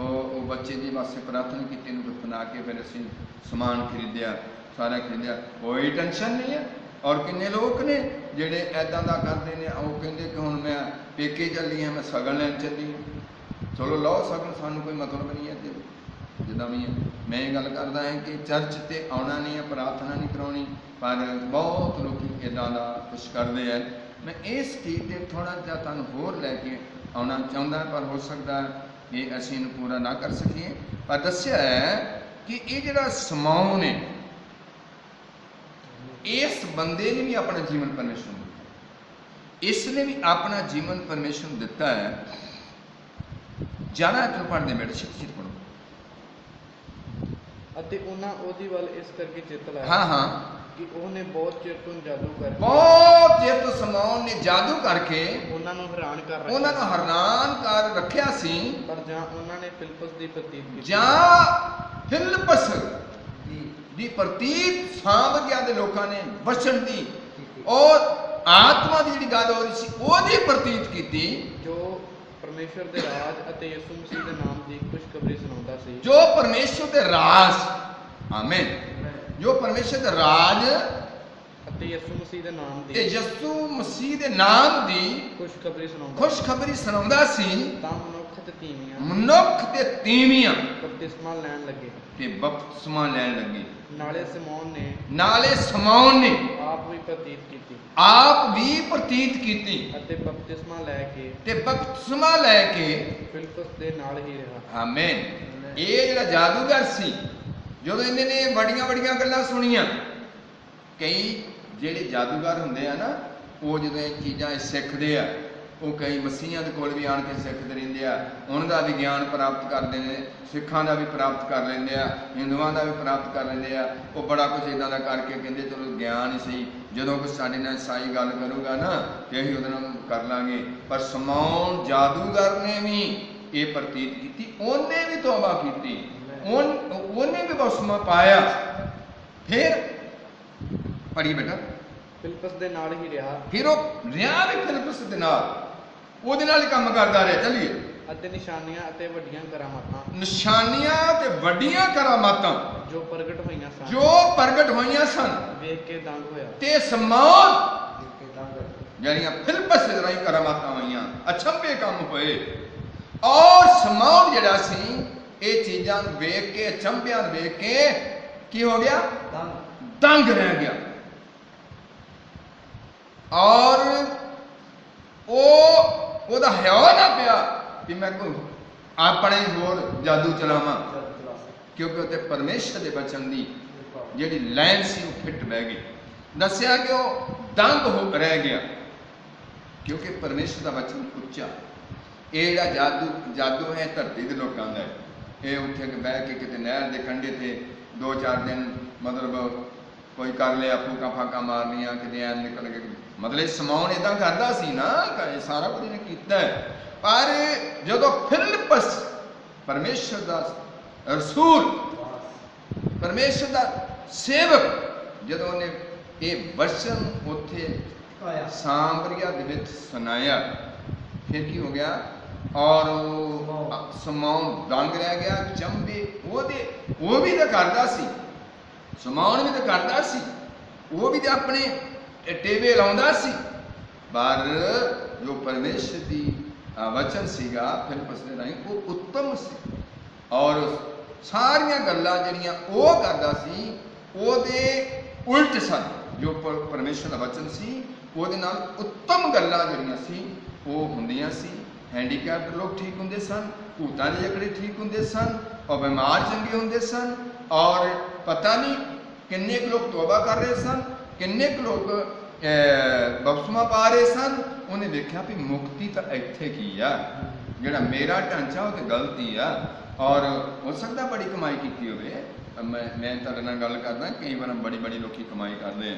बच्चे की वास्ते प्रार्थना की, दफना के फिर असीं समान खरीदया, सारा खरीदया, कोई टेंशन नहीं है। और किन्ने लोग ने जिहड़े ऐदां दा करदे ने, वो कहंदे कि हुण मैं पेके चली हाँ, मैं सगन लैन चली हाँ। चलो लो सगन, सानूं कोई मतलब नहीं है। ਜਿੱਦਾਂ ਵੀ ਮੈਂ ਇਹ ਗੱਲ ਕਰਦਾ ਹਾਂ ਕਿ ਚਰਚ ਤੇ ਆਉਣਾ ਨਹੀਂ ਹੈ, ਪ੍ਰਾਰਥਨਾ ਨਹੀਂ ਕਰਾਉਣੀ, ਪਰ ਬਹੁਤ ਲੋਕੀ ਇੱਦਾਂ ਦਾ ਕੁਛ ਕਰਦੇ ਹੈ। ਮੈਂ ਇਸ ਚੀਜ਼ 'ਤੇ ਥੋੜ੍ਹਾ ਜਿਹਾ ਤੁਹਾਨੂੰ ਹੋਰ ਲੈ ਕੇ ਆਉਣਾ ਚਾਹੁੰਦਾ, ਪਰ ਹੋ ਸਕਦਾ ਇਹ ਅਸੀਂ ਇਹਨੂੰ ਪੂਰਾ ਨਾ ਕਰ ਸਕੀਏ। ਪਰ ਦੱਸਿਆ ਹੈ ਕਿ ਇਹ ਜਿਹੜਾ ਸ਼ਮੌਨ ਹੈ, ਇਸ ਬੰਦੇ ਨੇ ਵੀ ਆਪਣਾ ਜੀਵਨ ਪਰਮੇਸ਼ਰ ਨੂੰ ਦਿੱਤਾ, ਇਸ ਨੇ ਵੀ ਆਪਣਾ ਜੀਵਨ ਪਰਮੇਸ਼ਰ ਨੂੰ ਦਿੱਤਾ ਹੈ। ਜਾਣਾ ਤੋਂ ਪੜ੍ਹਦੇ ਬੈਠ ਛੇਤੀ ਪੜ੍ਹੋ। ਅਤੇ ਉਹਨਾਂ ਉਹਦੀ ਵੱਲ ਇਸ ਕਰਕੇ ਚਿੱਤ ਲਾਇਆ ਹਾਂ ਹਾਂ ਕਿ ਉਹਨੇ ਬਹੁਤ ਚਿਰ ਤੋਂ ਜਾਦੂ ਕਰਕੇ ਬਹੁਤ ਚਿਰ ਤੋਂ ਸ਼ਮੌਨ ਨੇ ਜਾਦੂ ਕਰਕੇ ਉਹਨਾਂ ਨੂੰ ਹੈਰਾਨ ਕਰ ਰੱਖਿਆ। ਉਹਨਾਂ ਨੂੰ ਹੈਰਾਨ ਕਰ ਰੱਖਿਆ ਸੀ। ਪਰ ਜਾਂ ਉਹਨਾਂ ਨੇ ਫਿਲਿਪਸ ਦੀ ਪ੍ਰਤੀਤ ਕੀਤੀ, ਜਾਂ ਫਿਲਿਪਸ ਦੀ ਪ੍ਰਤੀਤ ਸਾਮਗਿਆ ਦੇ ਲੋਕਾਂ ਨੇ ਵਚਨ ਦੀ ਔਰ ਆਤਮਾ ਦੀ ਜਿਹੜੀ ਗੱਲ ਹੋ ਰਹੀ ਸੀ ਉਹਦੀ ਪ੍ਰਤੀਤ ਕੀਤੀ, ਜੋ ਪਰਮੇਸ਼ਵਰ ਦੇ ਰਾਜ ਅਤੇ ਯਿਸੂ ਮਸੀਹ ਦੇ ਨਾਮ ਦੀ ਖੁਸ਼ਖਬਰੀ ਸੁਣਾਉਂਦਾ ਸੀ। ਜੋ ਪਰਮੇਸ਼ਰ ਦੇ ਰਾਜ, ਆਮੀਨ, ਜੋ ਪਰਮੇਸ਼ਰ ਦੇ ਰਾਜ ਅਤੇ ਯਿਸੂ ਮਸੀਹ ਦੇ ਨਾਮ ਤੇ ਦੀ ਯਿਸੂ ਮਸੀਹ ਦੇ ਨਾਮ ਦੀ ਖੁਸ਼ਖਬਰੀ ਸੁਣਾਉਂਦਾ ਖੁਸ਼ਖਬਰੀ ਸੁਣਾਉਂਦਾ ਸੀ। ਤਾਂ ਮਨੁੱਖ ਤੇ ਤੀਵੀਆਂ ਮਨੁੱਖ ਤੇ ਤੀਵੀਆਂ ਬਪਤਿਸਮਾ ਲੈਣ ਲੱਗੇ। ਤੇ ਬਪਤਿਸਮਾ ਲੈਣ ਲੱਗੇ। ਨਾਲੇ ਸਿਮੋਨ ਨੇ ਨਾਲੇ ਸ਼ਮੌਨ ਨੇ ਆਪ ਵੀ ਪ੍ਰਤੀਤ ਕੀਤੀ ਆਪ ਵੀ ਪ੍ਰਤੀਤ ਕੀਤੀ ਅਤੇ ਬਪਤਿਸਮਾ ਲੈ ਕੇ ਤੇ ਬਪਤਿਸਮਾ ਲੈ ਕੇ ਫਿਲਿਪਸ ਦੇ ਨਾਲ ਹੀ ਰਿਹਾ। ਆਮੀਨ। ਇਹ ਜਿਹੜਾ ਜਾਦੂਗਰ ਸੀ, ਜਦੋਂ ਇਹਨਾਂ ਨੇ ਬੜੀਆਂ ਬੜੀਆਂ ਗੱਲਾਂ ਸੁਣੀਆਂ, ਕਈ ਜਿਹੜੇ ਜਾਦੂਗਰ ਹੁੰਦੇ ਆ ਨਾ, ਉਹ ਜਦੋਂ ਇਹ ਚੀਜ਼ਾਂ ਸਿੱਖਦੇ ਆ, ਉਹ ਕਈ ਮਸੀਹਾਂ ਦੇ ਕੋਲ ਵੀ ਆਣ ਕੇ ਸਿੱਖਦੇ ਰਹਿੰਦੇ ਆ, ਉਹਨਾਂ ਦਾ ਵੀ ਗਿਆਨ ਪ੍ਰਾਪਤ ਕਰਦੇ ਨੇ, ਸਿੱਖਾਂ ਦਾ ਵੀ ਪ੍ਰਾਪਤ ਕਰ ਲੈਂਦੇ ਆ, ਹਿੰਦੂਆਂ ਦਾ ਵੀ ਪ੍ਰਾਪਤ ਕਰ ਲੈਂਦੇ ਆ। ਉਹ ਬੜਾ ਕੁਝ ਇੱਦਾਂ ਦਾ ਕਰਕੇ ਕਹਿੰਦੇ ਚਲੋ ਗਿਆਨ ਹੀ ਸਹੀ, ਜਦੋਂ ਕੋਈ ਸਾਡੇ ਨਾਲ ਸਾਈ ਗੱਲ ਕਰੂਗਾ ਨਾ ਤੇ ਅਸੀਂ ਉਹਦੇ ਨਾਲ ਕਰ ਲਾਂਗੇ। ਪਰ ਸ਼ਮੌਨ ਜਾਦੂਗਰ ਨੇ ਵੀ ਇਹ ਪ੍ਰਤੀਤ ਕੀਤੀ, ਉਹਨੇ ਵੀ ਤੌਬਾ ਕੀਤੀ, ਉਹਨੇ ਵੀ ਬਪਤਿਸਮਾ ਪਾਇਆ। ਫਿਰ ਪੜੀ ਬੇਟਾ, ਫਿਲਿਪਸ ਦੇ ਨਾਲ ਹੀ ਰਿਹਾ ਫਿਰ ਉਹ ਰਿਹਾ ਵੀ ਫਿਲਿਪਸ ਦੇ ਨਾਲ, ਉਹਦੇ ਨਾਲ ਹੀ ਕੰਮ ਕਰਦਾ ਰਿਹਾ। ਚੱਲੀਏ। ਅਤੇ ਨਿਸ਼ਾਨੀਆਂ ਅਤੇ ਵੱਡੀਆਂ ਕਰਾਮਾਤਾਂ ਨਿਸ਼ਾਨੀਆਂ ਤੇ ਵੱਡੀਆਂ ਕਰਾਮਾਤਾਂ ਜੋ ਪ੍ਰਗਟ ਹੋਈਆਂ ਸਨ ਜੋ ਪ੍ਰਗਟ ਹੋਈਆਂ ਸਨ ਵੇਖ ਕੇ ਦੰਗ ਹੋਇਆ। ਤੇ ਸ਼ਮੌਨ ਜਿਹੜੀਆਂ ਫਿਲਿਪਸ ਦੇ ਰਾਹੀਂ ਕਰਾਮਾਤਾਂ ਹੋਈਆਂ, ਅਚੰਭੇ ਕੰਮ ਹੋਏ, ਔਰ ਸ਼ਮੌਨ ਜਿਹੜਾ ਸੀ ਇਹ ਚੀਜ਼ਾਂ ਨੂੰ ਵੇਖ ਕੇ, ਅਚੰਭਿਆਂ ਨੂੰ ਵੇਖ ਕੇ ਕੀ ਹੋ ਗਿਆ? ਦੰਗ ਰਹਿ ਗਿਆ। ਔਰ ਉਹਦਾ ਹਿਆ ਨਾ ਪਿਆ ਕਿ ਮੈਂ ਕੋਈ ਆਪਣੇ ਹੋਰ ਜਾਦੂ ਚਲਾਵਾਂ, ਕਿਉਂਕਿ ਉੱਤੇ ਪਰਮੇਸ਼ਰ ਦੇ ਬਚਨ ਦੀ ਜਿਹੜੀ ਲਾਈਨ ਸੀ ਉਹ ਫਿੱਟ ਬਹਿ ਗਈ। ਦੱਸਿਆ ਕਿ ਉਹ ਦੰਗ ਹੋ ਰਹਿ ਗਿਆ, ਕਿਉਂਕਿ ਪਰਮੇਸ਼ਰ ਦਾ ਬਚਨ ਉੱਚਾ। ਇਹ ਜਿਹੜਾ ਜਾਦੂ ਹੈ ਧਰਤੀ ਦੇ ਲੋਕਾਂ ਦਾ ਹੈ। ਇਹ ਉੱਥੇ ਬਹਿ ਕੇ ਕਿਤੇ ਨਹਿਰ ਦੇ ਕੰਢੇ ਤੇ 2-4 ਦਿਨ ਮਤਲਬ ਕੋਈ ਕਰ ਲਿਆ, ਫੂਕਾ ਫਾਕਾ ਮਾਰਨੀਆਂ, ਕਿਤੇ ਐ ਨਿਕਲ ਕੇ, ਮਤਲਬ ਸ਼ਮੌਨ ਏਦਾਂ ਕਰਦਾ ਸੀ ਨਾ, ਸਾਰਾ ਕੁਝ ਇਹਨੇ ਕੀਤਾ। ਪਰ ਜਦੋਂ ਫਿਲਿਪਸ ਪਰਮੇਸ਼ਰ ਦਾ ਰਸੂਲ, ਪਰਮੇਸ਼ਰ ਦਾ ਸੇਵਕ, ਜਦੋਂ ਉਹਨੇ ਇਹ ਵਚਨ ਉੱਥੇ ਸਾਮਰੀਆ ਦੇ ਵਿੱਚ ਸੁਣਾਇਆ, ਫਿਰ ਕੀ ਹੋ ਗਿਆ? ਔਰ ਸ਼ਮੌਨ ਦੰਗ ਰਹਿ ਗਿਆ, ਚੰਬੇ ਉਹ ਵੀ ਤਾਂ ਕਰਦਾ ਸੀ, ਸ਼ਮੌਨ ਵੀ ਤਾਂ ਕਰਦਾ ਸੀ, ਉਹ ਵੀ ਤਾਂ ਆਪਣੇ ਟੇਵੇ ਲਾਉਂਦਾ ਸੀ। ਪਰ ਜੋ ਪਰਮੇਸ਼ਰ ਦੀ ਵਚਨ ਸੀਗਾ ਫਿਲਿਪਸ ਦੇ ਰਾਹੀਂ, ਉਹ ਉੱਤਮ ਸੀ, ਔਰ ਸਾਰੀਆਂ ਗੱਲਾਂ ਜਿਹੜੀਆਂ ਉਹ ਕਰਦਾ ਸੀ ਉਹਦੇ ਉਲਟ ਸਨ। ਜੋ ਪਰਮੇਸ਼ਰ ਦਾ ਵਚਨ ਸੀ ਉਹਦੇ ਨਾਲ ਉੱਤਮ ਗੱਲਾਂ ਜਿਹੜੀਆਂ ਸੀ ਉਹ ਹੁੰਦੀਆਂ ਸੀ। ਹੈਂਡੀਕੈਪਡ ਲੋਕ ਠੀਕ ਹੁੰਦੇ ਸਨ, ਭੂਤਾਂ ਦੇ ਜਕੜੇ ਠੀਕ ਹੁੰਦੇ ਸਨ, ਔਰ ਬਿਮਾਰ ਚੰਗੇ ਹੁੰਦੇ ਸਨ, ਔਰ ਪਤਾ ਨਹੀਂ ਕਿੰਨੇ ਕੁ ਲੋਕ ਤੋਬਾ ਕਰ ਰਹੇ ਸਨ, ਕਿੰਨੇ ਕੁ ਲੋਕ ਬਪਤਿਸਮਾ ਪਾ ਰਹੇ ਸਨ। ਉਹਨੇ ਦੇਖਿਆ ਵੀ ਮੁਕਤੀ ਤਾਂ ਇੱਥੇ ਕੀ ਆ, ਜਿਹੜਾ ਮੇਰਾ ਢਾਂਚਾ ਉਹ ਤੇ ਗਲਤੀ ਆ। ਔਰ ਹੋ ਸਕਦਾ ਬੜੀ ਕਮਾਈ ਕੀਤੀ ਹੋਵੇ, ਮੈਂ ਤੁਹਾਡੇ ਨਾਲ ਗੱਲ ਕਰਦਾ, ਕਈ ਵਾਰ ਬੜੀ ਲੋਕੀ ਕਮਾਈ ਕਰਦੇ ਆ,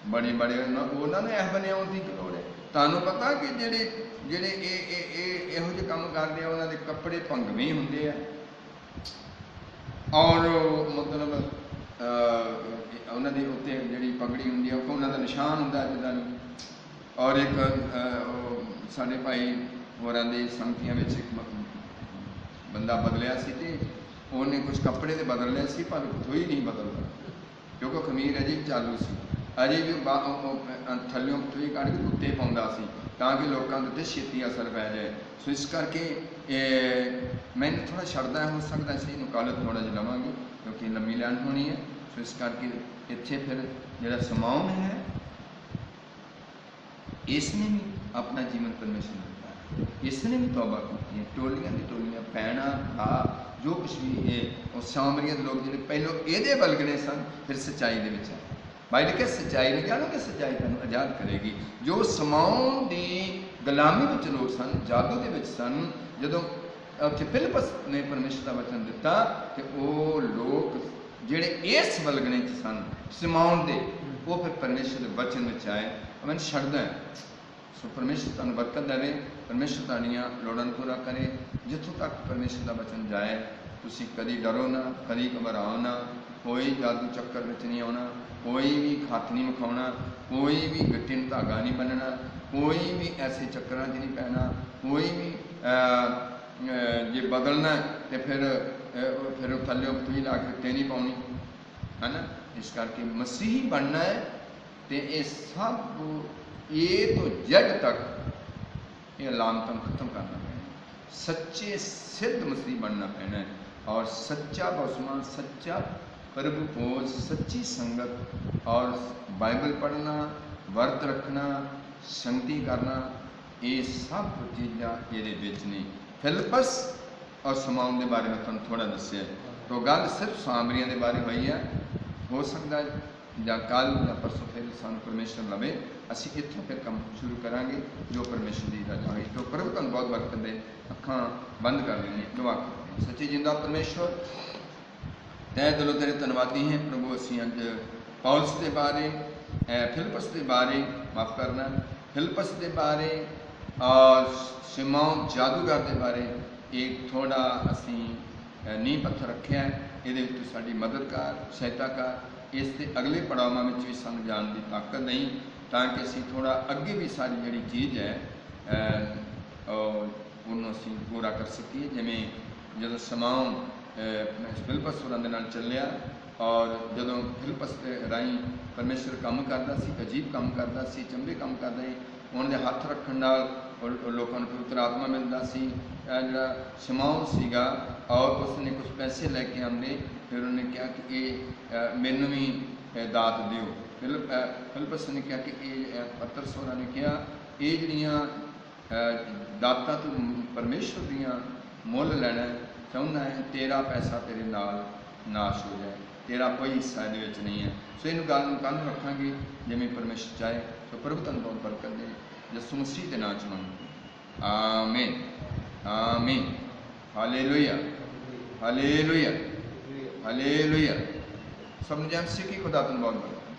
ਬੜੇ ਉਹਨਾਂ ਨੇ ਇਹ ਬਣਿਆਉਣ ਦੀ ਲੋੜ ਹੈ। ਤੁਹਾਨੂੰ ਪਤਾ ਕਿ ਜਿਹੜੇ ਇਹ ਇਹੋ ਜਿਹੇ ਕੰਮ ਕਰਦੇ ਆ, ਉਹਨਾਂ ਦੇ ਕੱਪੜੇ ਭੰਗਵੇਂ ਹੁੰਦੇ ਆ, ਔਰ ਮਤਲਬ ਉਹਨਾਂ ਦੀ ਉੱਤੇ ਜਿਹੜੀ ਪਗੜੀ ਹੁੰਦੀ ਆ, ਉਹਨਾਂ ਦਾ ਨਿਸ਼ਾਨ ਹੁੰਦਾ ਜਿੱਦਾਂ ਨੂੰ। ਔਰ ਇੱਕ ਸਾਡੇ ਭਾਈ ਹੋਰਾਂ ਦੇ ਸੰਗਤੀਆਂ ਵਿੱਚ ਇੱਕ ਬੰਦਾ ਬਦਲਿਆ ਸੀ, ਤੇ ਉਹਨੇ ਕੁਝ ਕੱਪੜੇ ਤੇ ਬਦਲ ਲਿਆ ਸੀ, ਪਰ ਕੋਈ ਨਹੀਂ ਬਦਲਦਾ, ਕਿਉਂਕਿ ਖਮੀਰ ਅਜੇ ਵੀ ਚਾਲੂ ਸੀ, ਅਜੇ ਵੀ ਥੱਲਿਓਂ ਥੋਈ ਕੱਢ ਕੇ ਉੱਤੇ ਪਾਉਂਦਾ ਸੀ। ਤਾਂ ਕਿ ਲੋਕਾਂ ਦੇ ਉੱਤੇ ਛੇਤੀ ਅਸਰ ਪੈ ਜਾਏ। ਸੋ ਇਸ ਕਰਕੇ ਮੈਨੂੰ ਥੋੜ੍ਹਾ ਛੱਡਦਾ ਹੋ ਸਕਦਾ ਸੀ, ਇਹਨੂੰ ਕੱਲ੍ਹ ਥੋੜ੍ਹਾ ਜਿਹਾ ਲਵਾਂਗੇ ਕਿਉਂਕਿ ਲੰਮੀ ਲਾਈਨ ਹੋਣੀ ਹੈ। ਸੋ ਇਸ ਕਰਕੇ ਇੱਥੇ ਫਿਰ ਜਿਹੜਾ ਸਮਾਉਣ ਹੈ, इसने भी अपना जीवन परमेश्वर ने दिया, इसने भी तौबा की, टोलियां दी टोलियां पैना आ जो कुछ भी है और सामरिया लोग जो पहलों ये बलगने सन, फिर सच्चाई के विच आए। बाइबल के सच्चाई में जानो कि सच्चाई तुहानूं आज़ाद करेगी। जो समाउण दी गुलामी विच लोग सन, जादू दे विच सन, जदों उत्थे फिलिप्पस ने परमेश्वर का वचन दिता कि वो लोग जिहड़े इस बलगने च सन समाउण दे, वो फिर परमेश्वर के वचन में आए। मैंने छड्डदा है। सो परमेश्वर तुहानूं बरकत देवे, परमेश्वर तुहाड़ियां लोड़ां नूं पूरा करे। जिथों तक परमेश्वर का वचन जाए, तुसीं कदी डरो ना, कदी घबराओ ना, कोई जादू चक्कर विच नहीं आउणा, कोई भी हत्थ नहीं विखाउणा, कोई भी गट्टी नूं धागा नहीं बन्नना, कोई भी ऐसे चक्करां च नहीं पैना, कोई भी जे बदलना तो फिर थल्ले तुही ला के उत्ते नहीं पाउणी, है ना। इस करके मसीही बनना है तो ये सब ए तो जेड तक ये अलामतों खत्म करना पैना, सच्चे सिद्ध मसीह बनना पैना है। और सच्चा बसमा, सच्चा प्रभु खोज, सच्ची संगत और बाइबल पढ़ना, वर्त रखना, संगति करना, ये सब चीज़ां ये विच ने। फिलिप्पस और समाउण के बारे में तुहानूं थोड़ा दस्सिया, तो गल सिर्फ सामरियां के बारे हुई है। हो सकता है ਜਾਂ ਕੱਲ੍ਹ ਜਾਂ परसों फिर ਸਾਨੂੰ परमेश्वर लवे, ਅਸੀਂ ਇੱਥੋਂ फिर ਕੰਮ शुरू करांगे जो परमेश्वर की रजा होई। तो प्रभु तुहानूं बहुत बरकत दे। अखां बंद कर लेंगे, दुआ करते हैं। सच्ची जिंदा परमेश्वर, तय दिलों तेरे धन्नवादी हैं प्रभु। असीं अज पौलुस के बारे, फिलिप्पस के बारे, माफ़ करना, फिलिप्पस के बारे और सिमौन जादूगर के बारे एक थोड़ा असीं नींह पत्थर रखिया है। ये साड़ी मदद कर, सहायता कर। इसके अगले पड़ावां में भी सानूं जाण की ताकत नहीं, ताकि असीं थोड़ा अगे भी सारी जिहड़ी चीज़ है उन्होंने असीं पूरा कर सकीए। जिवें जदों समाउण फिलिप्पस होरां दे नाल चलिया और जदों फिलिप्पस दे राहीं परमेश्वर काम करदा सी, अजीब काम करदा सी, चंगे काम करदा सी, उन्हां दे हत्थ रखण नाल लोगों को पवित्र आत्मा मिलता सी। जिहड़ा समाउण सीगा और उसने कुछ पैसे लैके आंदे, फिर उन्हें कहा कि ये मैनू भी दात दिओ। फिलिप्पस ने कहा कि ये पतरस होरां ने कहा ये जिहड़ियां दातां तू परमेश्वर दियां मुल लैना चाहुंदा है, तेरा पैसा तेरे नाल नाश हो जाए, तेरा कोई हिस्सा इहदे विच नहीं है। सो इहनूं गल नूं कंध रखांगे जिवें परमेश्वर चाहे। तो प्रभु तुहानूं बहुत बरकत दे, यसू मसीह के नाम च मंगते, आमीन आमीन। Hallelujah hallelujah hallelujah. सब जैम से कि खुदा तुम बहुत बरकत।